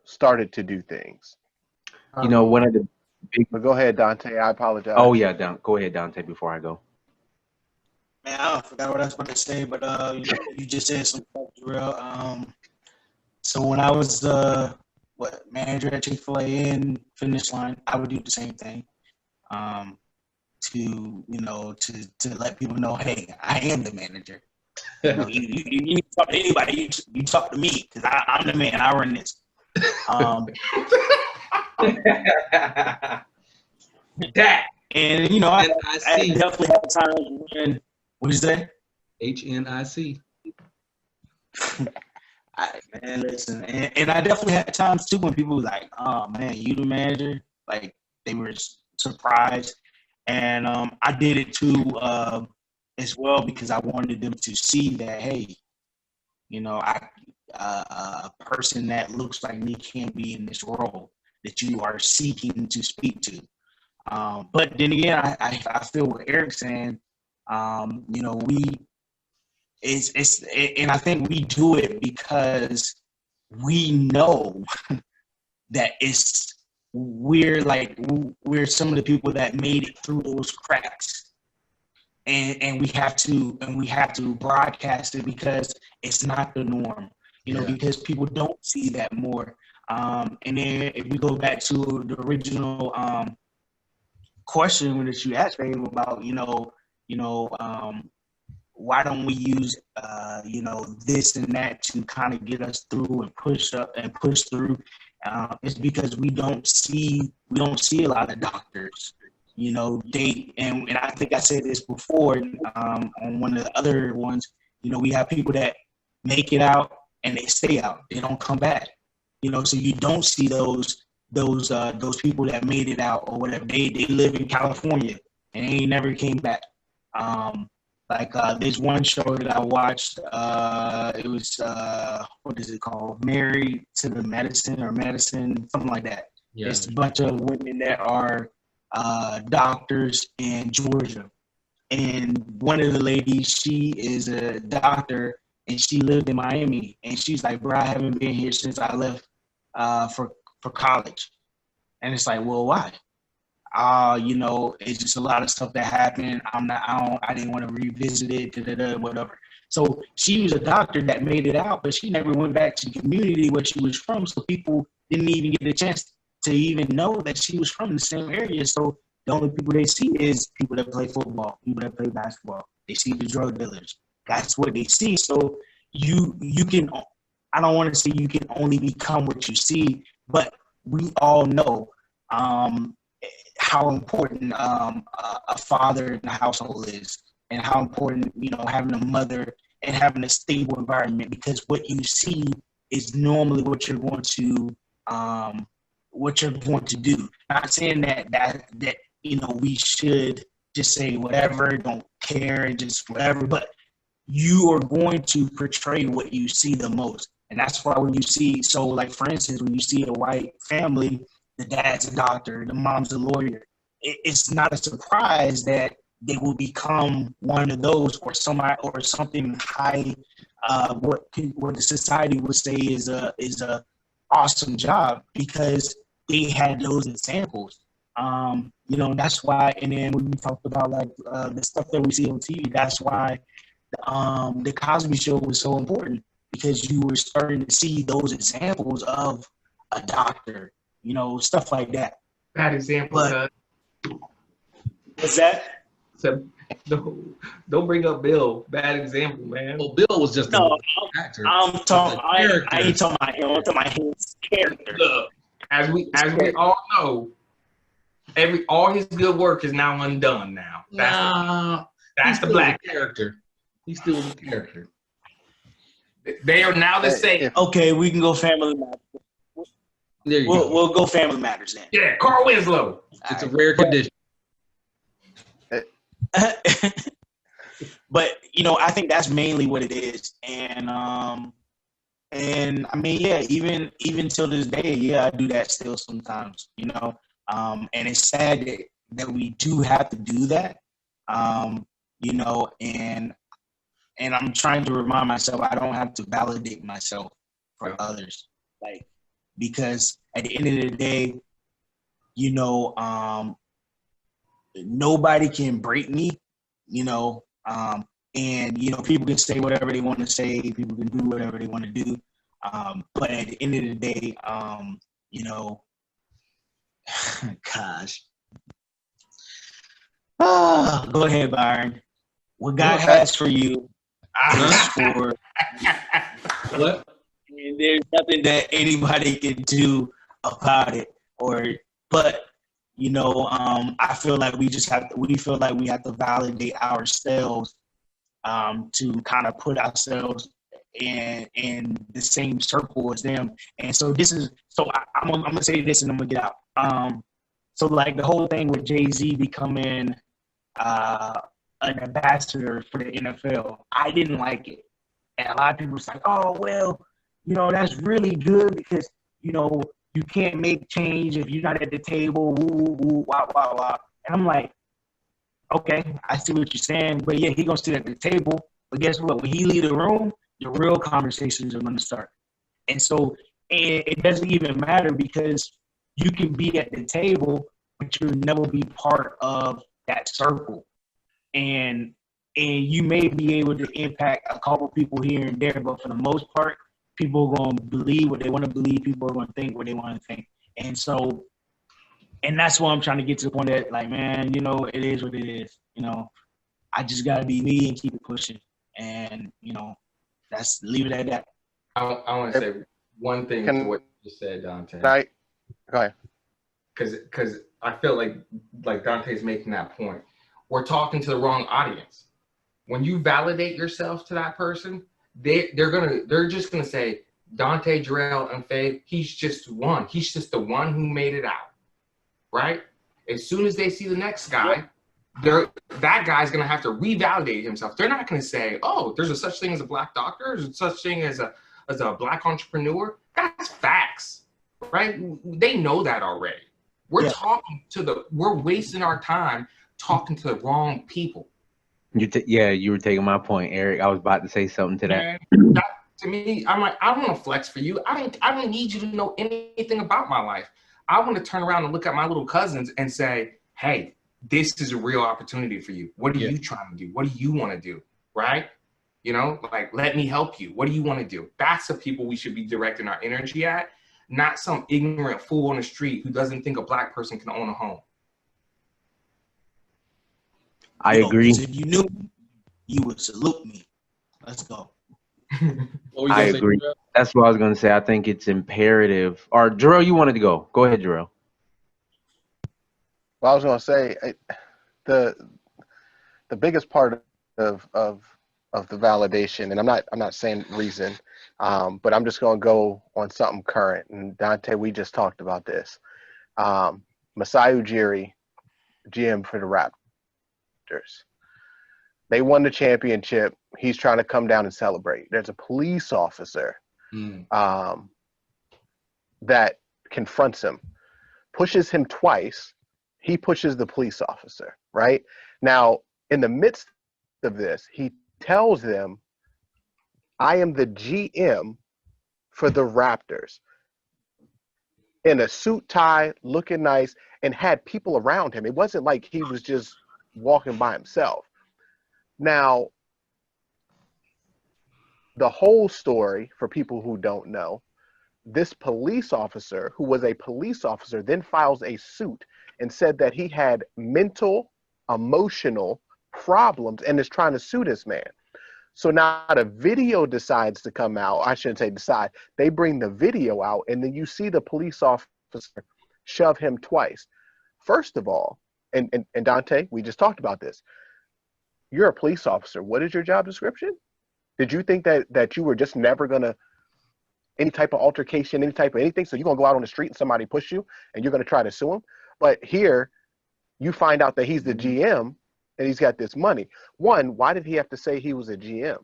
started to do things. You know, one of the big. But go ahead, Dante. I apologize. Oh yeah, go ahead, Dante. Before I go. Man, I forgot what I was about to say, but you just said some stuff, Jarrell. So when I was manager at Chick-fil-A in Finish Line, I would do the same thing. To let people know, hey, I am the manager. You know, you need to talk to anybody. You talk to me because I'm the man. I run this. That. And you know, I HNIC. definitely have times when. What you say? HNIC. Man, listen, and I definitely had times too when people were like, "Oh man, you the manager?" Like they were surprised, and I did it too as well because I wanted them to see that, hey, you know, a person that looks like me can be in this role that you are seeking to speak to. But then again, I feel what Eric's saying. You know, and I think we do it because we know that we're some of the people that made it through those cracks, and we have to broadcast it because it's not the norm, you know, because people don't see that more. And then if we go back to the original question that you asked me about, why don't we use this and that to kind of get us through and push up and push through? It's because we don't see a lot of doctors. You know, and I think I said this before on one of the other ones. You know, we have people that make it out and they stay out. They don't come back. You know, so you don't see those people that made it out or whatever. They live in California and they never came back. There's one show that I watched. It was what is it called? Married to the Medicine or Medicine, something like that. Yeah. It's a bunch of women that are doctors in Georgia, and one of the ladies, she is a doctor and she lived in Miami, and she's like, "Bro, I haven't been here since I left for college," and it's like, "Well, why?" You know, it's just a lot of stuff that happened. I didn't want to revisit it, whatever. So she was a doctor that made it out, but she never went back to the community where she was from. So people didn't even get a chance to even know that she was from the same area. So the only people they see is people that play football, people that play basketball. They see the drug dealers. That's what they see. So you can, I don't want to say you can only become what you see, but we all know how important a father in the household is, and how important, you know, having a mother and having a stable environment, because what you see is normally what you're going to do. Not saying that you know, we should just say whatever, don't care, and just whatever, but you are going to portray what you see the most. And that's why when you see, so like for instance, when you see a white family, the dad's a doctor, the mom's a lawyer, it's not a surprise that they will become one of those, or somebody, or something high, what the society would say is a awesome job, because they had those examples. You know, that's why. And then when we talked about like the stuff that we see on TV, that's why the Cosby Show was so important, because you were starting to see those examples of a doctor, you know, stuff like that. Bad example. What's that? So don't bring up Bill. Bad example, man. Well, Bill was just an actor. I'm talking. I ain't talking about him. I'm talking about his character. Look, as we all know, all his good work is now undone. Now that's the black character. He's still a character. They are now the same. Okay, we can go Family Matters. We'll go Family Matters then. Yeah, Carl Winslow. It's a rare condition. But you know, I think that's mainly what it is, and I mean, yeah, even till this day, yeah, I do that still sometimes, you know, and it's sad that we do have to do that, you know, and I'm trying to remind myself I don't have to validate myself for others, like, because at the end of the day, you know, nobody can break me, you know. And, you know, people can say whatever they want to say. People can do whatever they want to do. But at the end of the day, you know, gosh. Go ahead, Byron. What God has for you is for What? and there's nothing that anybody can do about it. But you know, I feel like we feel like we have to validate ourselves to kind of put ourselves in the same circle as them. And so I'm gonna say this and I'm gonna get out. So like the whole thing with Jay-Z becoming an ambassador for the NFL, I didn't like it. And a lot of people was like, oh, well, you know, that's really good because, you know, you can't make change if you're not at the table, woo, woo, woo, wah, wah, wah. And I'm like, okay, I see what you're saying, but yeah, he gonna sit at the table. But guess what? When he leave the room, the real conversations are gonna start. And so it doesn't even matter because you can be at the table, but you'll never be part of that circle. And you may be able to impact a couple people here and there, but for the most part, people are going to believe what they want to believe. People are going to think what they want to think. And so, and that's why I'm trying to get to the point that, like, man, you know, it is what it is. You know, I just got to be me and keep it pushing. And, you know, leave it at that. I want to say one thing to what you just said, Dante. Right. Go ahead. Because I feel like Dante's making that point. We're talking to the wrong audience. When you validate yourself to that person, they're just gonna say Dante, Jarrell, and Faye, he's just one. He's just the one who made it out, right? As soon as they see the next guy, that guy's gonna have to revalidate himself. They're not gonna say, oh, there's a such thing as a black doctor, there's a such thing as a black entrepreneur. That's facts, right? They know that already. We're wasting our time talking to the wrong people. You were taking my point, Eric. I was about to say something to that. To me, I'm like, I don't want to flex for you. I don't need you to know anything about my life. I want to turn around and look at my little cousins and say, hey, this is a real opportunity for you. What are you trying to do? What do you want to do? Right? You know, like, let me help you. What do you want to do? That's the people we should be directing our energy at, not some ignorant fool on the street who doesn't think a black person can own a home. I agree. If you knew me, you would salute me. Let's go. I agree. That's what I was going to say. I think it's imperative. Or Jarrell, you wanted to go. Go ahead, Jarrell. Well, I was going to say the biggest part of the validation, and I'm not saying reason, but I'm just going to go on something current. And Dante, we just talked about this. Masai Ujiri, GM for the Raptors. They won the championship. He's trying to come down and celebrate. There's a police officer that confronts him, pushes him twice. He pushes the police officer, right? Now, in the midst of this, he tells them, I am the GM for the Raptors. In a suit, tie, looking nice, and had people around him. It wasn't like he was just walking by himself. Now, the whole story, for people who don't know, this police officer, who was a police officer, then files a suit and said that he had mental, emotional problems and is trying to sue this man. So now the video decides to come out. I shouldn't say decide. They bring the video out, and then you see the police officer shove him twice. First of all, and Dante, we just talked about this. You're a police officer. What is your job description? Did you think that you were just never going to, any type of altercation, any type of anything, so you're going to go out on the street and somebody push you and you're going to try to sue him? But here, you find out that he's the GM and he's got this money. One, why did he have to say he was a GM?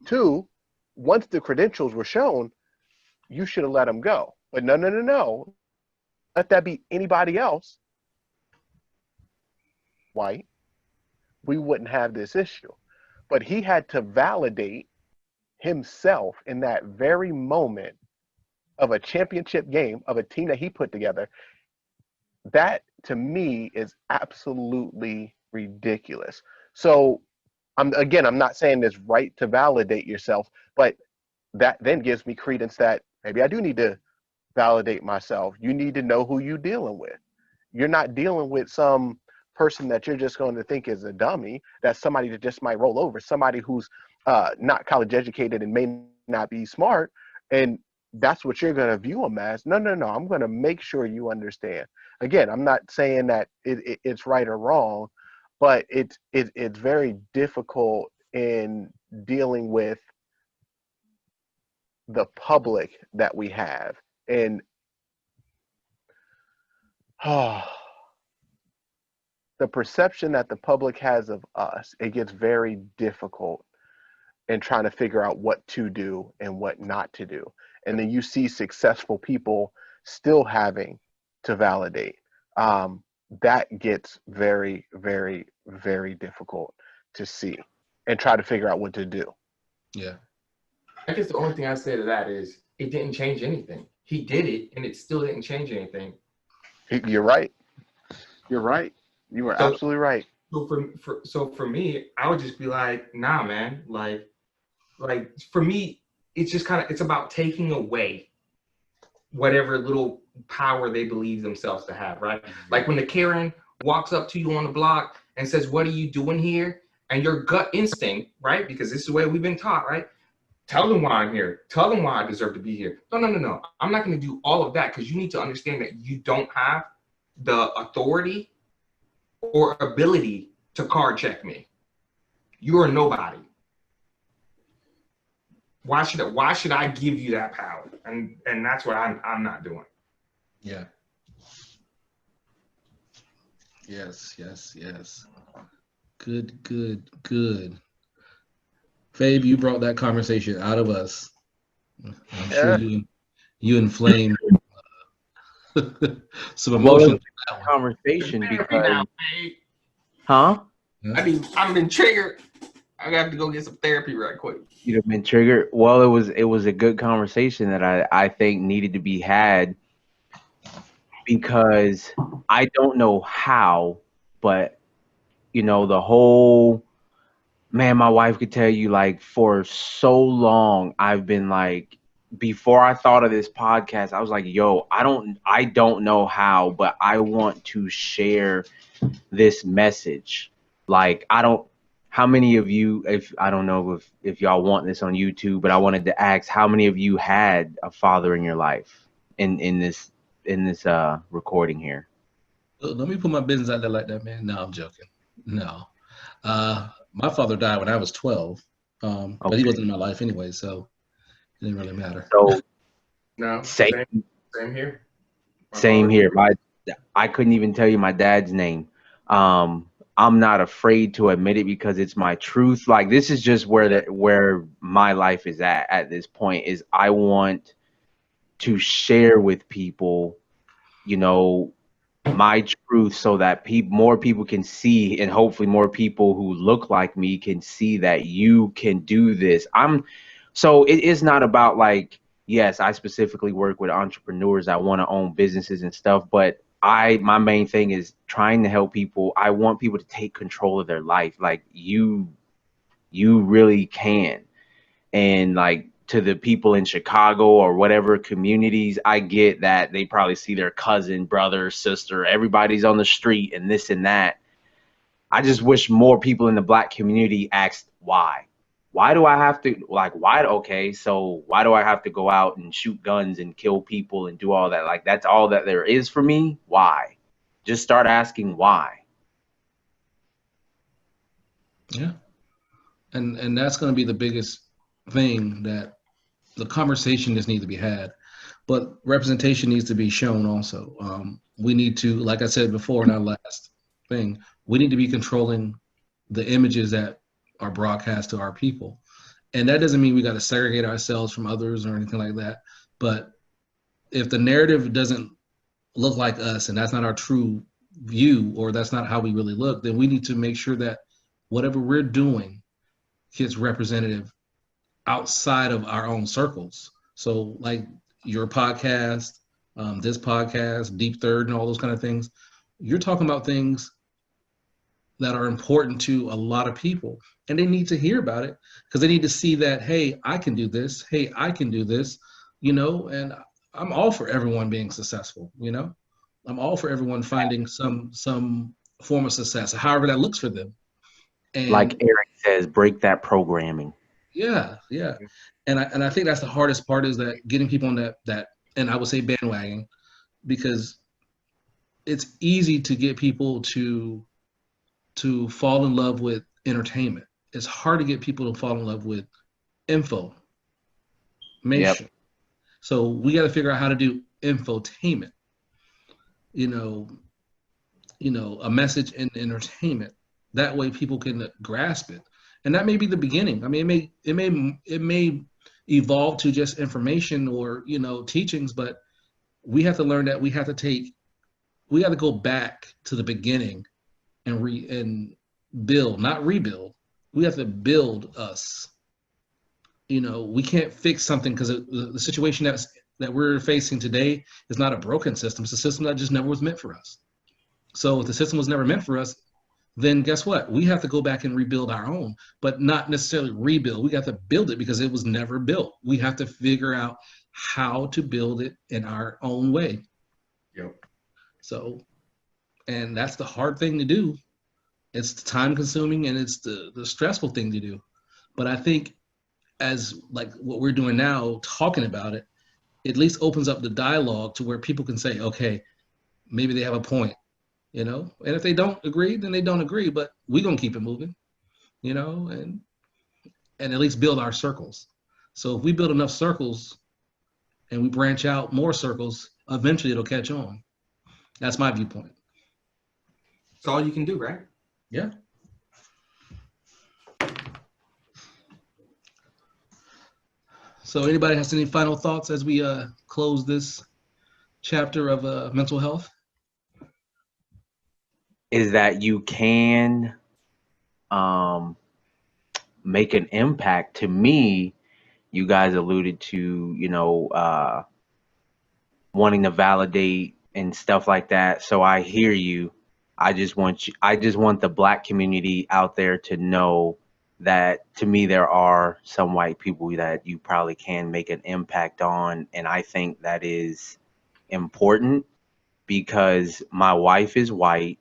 Two, once the credentials were shown, you should have let him go. But no. Let that be anybody else, white, we wouldn't have this issue. But he had to validate himself in that very moment of a championship game of a team that he put together. That, to me, is absolutely ridiculous. So I'm not saying it's right to validate yourself, but that then gives me credence that maybe I do need to validate myself. You need to know who you're dealing with. You're not dealing with some person that you're just going to think is a dummy. That's somebody that just might roll over, somebody who's not college educated and may not be smart. And that's what you're going to view them as. No. I'm going to make sure you understand. Again, I'm not saying that it's right or wrong, but it's very difficult in dealing with the public that we have. And the perception that the public has of us, it gets very difficult in trying to figure out what to do and what not to do. And then you see successful people still having to validate. That gets very, very, very difficult to see and try to figure out what to do. Yeah. I guess the only thing I say to that is it didn't change anything. He did it, and it still didn't change anything. You're right. You're right. You are absolutely right. So for me, I would just be like, nah, man. Like for me, it's just it's about taking away whatever little power they believe themselves to have, right? Like when the Karen walks up to you on the block and says, "What are you doing here?" And your gut instinct, right? Because this is the way we've been taught, right? Tell them why I'm here. Tell them why I deserve to be here. No. I'm not going to do all of that because you need to understand that you don't have the authority or ability to card check me. You are nobody. Why should I give you that power? And that's what I'm not doing. Yeah. Yes. Good. Fabe, you brought that conversation out of us. I'm sure you inflamed some emotions. Conversation because, huh? I've been triggered. I got to go get some therapy right quick. You'd have been triggered. Well, it was a good conversation that I think needed to be had because I don't know how, but the whole man, my wife could tell you, like, for so long I've been like, before I thought of this podcast, I was like, yo, I don't know how, but I want to share this message. Like, how many of you, I don't know if y'all want this on YouTube, but I wanted to ask how many of you had a father in your life in this recording here? Let me put my business out there like that, man. No, I'm joking. No. My father died when I was 12, but he wasn't in my life anyway, so it didn't really matter. So no, same here. Same here. I couldn't even tell you my dad's name. I'm not afraid to admit it because it's my truth. Like, this is just where my life is at this point. Is I want to share with people, my truth, so that more people can see, and hopefully more people who look like me can see that you can do this. So it is not about, like, yes, I specifically work with entrepreneurs that want to own businesses and stuff, but my main thing is trying to help people. I want people to take control of their life. Like, you really can. And, like, to the people in Chicago or whatever communities, I get that they probably see their cousin, brother, sister, everybody's on the street and this and that. I just wish more people in the Black community asked why. Why do I have to, so why do I have to go out and shoot guns and kill people and do all that? Like, that's all that there is for me? Why? Just start asking why. Yeah. And that's going to be the biggest thing, that the conversation just needs to be had, but representation needs to be shown also. We need to, like I said before in our last thing, we need to be controlling the images that are broadcast to our people. And that doesn't mean we got to segregate ourselves from others or anything like that. But if the narrative doesn't look like us and that's not our true view, or that's not how we really look, then we need to make sure that whatever we're doing gets representative outside of our own circles. So like your podcast, this podcast, Deep Third, and all those kind of things, you're talking about things that are important to a lot of people, and they need to hear about it because they need to see that, hey, I can do this. Hey, I can do this, and I'm all for everyone being successful, I'm all for everyone finding some form of success, however that looks for them. Like And Eric says, break that programming. yeah, yeah. And I think that's the hardest part, is that getting people on that, and I would say bandwagon, because it's easy to get people to fall in love with entertainment. It's hard to get people to fall in love with information. Yep. So we got to figure out how to do infotainment. You know, a message in entertainment. That way people can grasp it. And that may be the beginning. I mean, it may evolve to just information or, teachings, but we have to learn that we got to go back to the beginning and build, not rebuild. We have to build us. We can't fix something because the situation that we're facing today is not a broken system. It's a system that just never was meant for us. So if the system was never meant for us, then guess what? We have to go back and rebuild our own, but not necessarily rebuild. We got to build it because it was never built. We have to figure out how to build it in our own way. Yep. So, and that's the hard thing to do. It's time consuming and it's the stressful thing to do. But I think as like what we're doing now, talking about it, at least opens up the dialogue to where people can say, okay, maybe they have a point. And if they don't agree, then they don't agree, but we're going to keep it moving, and at least build our circles. So if we build enough circles and we branch out more circles, eventually it'll catch on. That's my viewpoint. It's all you can do, right? Yeah. So anybody has any final thoughts as we close this chapter of mental health? Is that you can make an impact. To me, you guys alluded to, wanting to validate and stuff like that. So I hear you. I just want the Black community out there to know that, to me, there are some white people that you probably can make an impact on. And I think that is important because my wife is white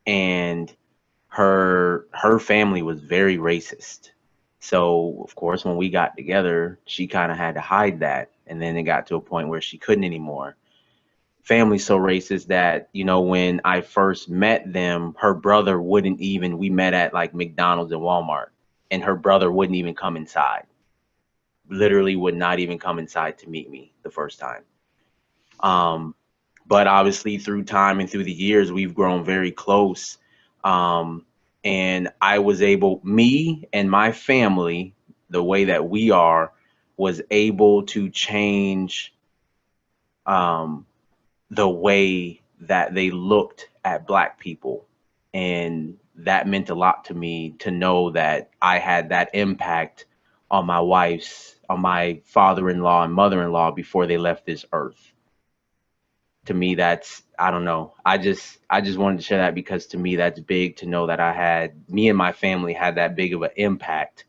and her family was very racist. So of course, when we got together, she kind of had to hide that. And then it got to a point where she couldn't anymore. Family's so racist that, when I first met them, her brother wouldn't even, we met at like McDonald's and Walmart, and her brother wouldn't even come inside. Literally would not even come inside to meet me the first time. But obviously through time and through the years, we've grown very close. And I was able, me and my family, the way that we are, was able to change the way that they looked at Black people. And that meant a lot to me to know that I had that impact on my father-in-law and mother-in-law before they left this earth. To me, that's, I don't know. I just wanted to share that because to me, that's big to know that me and my family had that big of an impact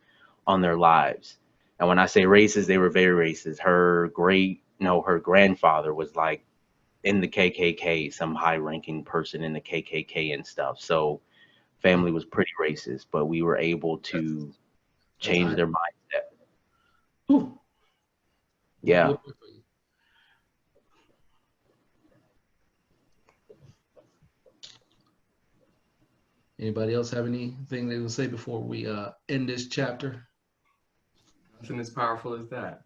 on their lives. And when I say racist, they were very racist. Her grandfather was like in the KKK, some high ranking person in the KKK and stuff. So family was pretty racist, but we were able to change their mindset. Ooh. Yeah. Anybody else have anything they will say before we end this chapter? Nothing as powerful as that.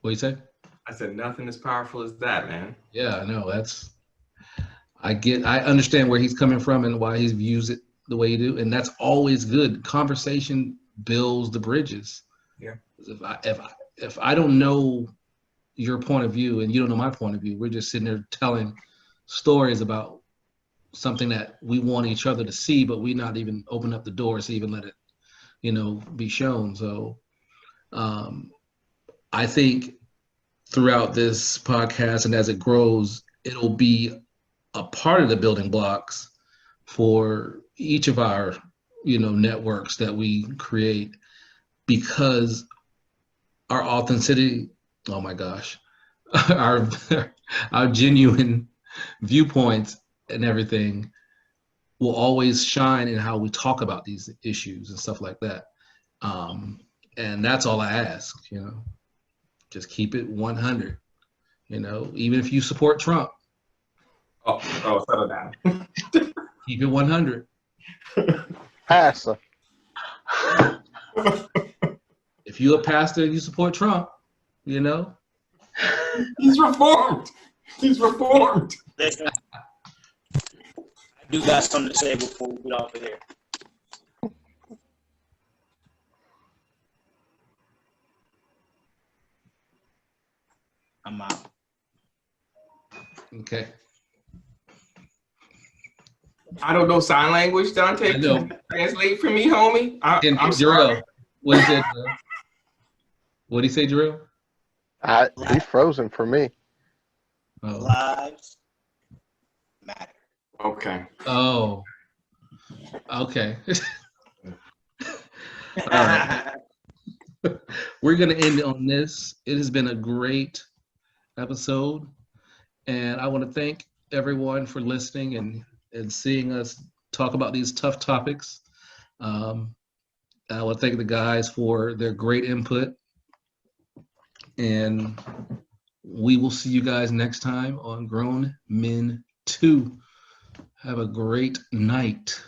What you say? I said nothing as powerful as that, man. Yeah, no, I understand where he's coming from and why he views it the way he do, and that's always good. Conversation builds the bridges. Yeah. If I don't know your point of view and you don't know my point of view, we're just sitting there telling stories about something that we want each other to see, but we not even open up the doors to even let it, be shown. So I think throughout this podcast and as it grows, it'll be a part of the building blocks for each of our, networks that we create, because our authenticity, oh my gosh, our our genuine viewpoints and everything will always shine in how we talk about these issues and stuff like that. And that's all I ask, just keep it 100, even if you support Trump, Oh, settle down. keep it 100. Pastor. If you're a pastor and you support Trump, He's reformed. He's reformed. Listen, I do got something to say before we get off of here. I'm out. okay. I don't know sign language, Dante. I know. Can you translate for me, homie? And I'm Jarrell, sorry. what is it? What did he say, Jarrell? He's frozen for me. Oh. Lives matter. Okay. Oh. Okay. All right. We're going to end on this. It has been a great episode, and I want to thank everyone for listening and seeing us talk about these tough topics. I want to thank the guys for their great input, and we will see you guys next time on Grown Men 2. Have a great night.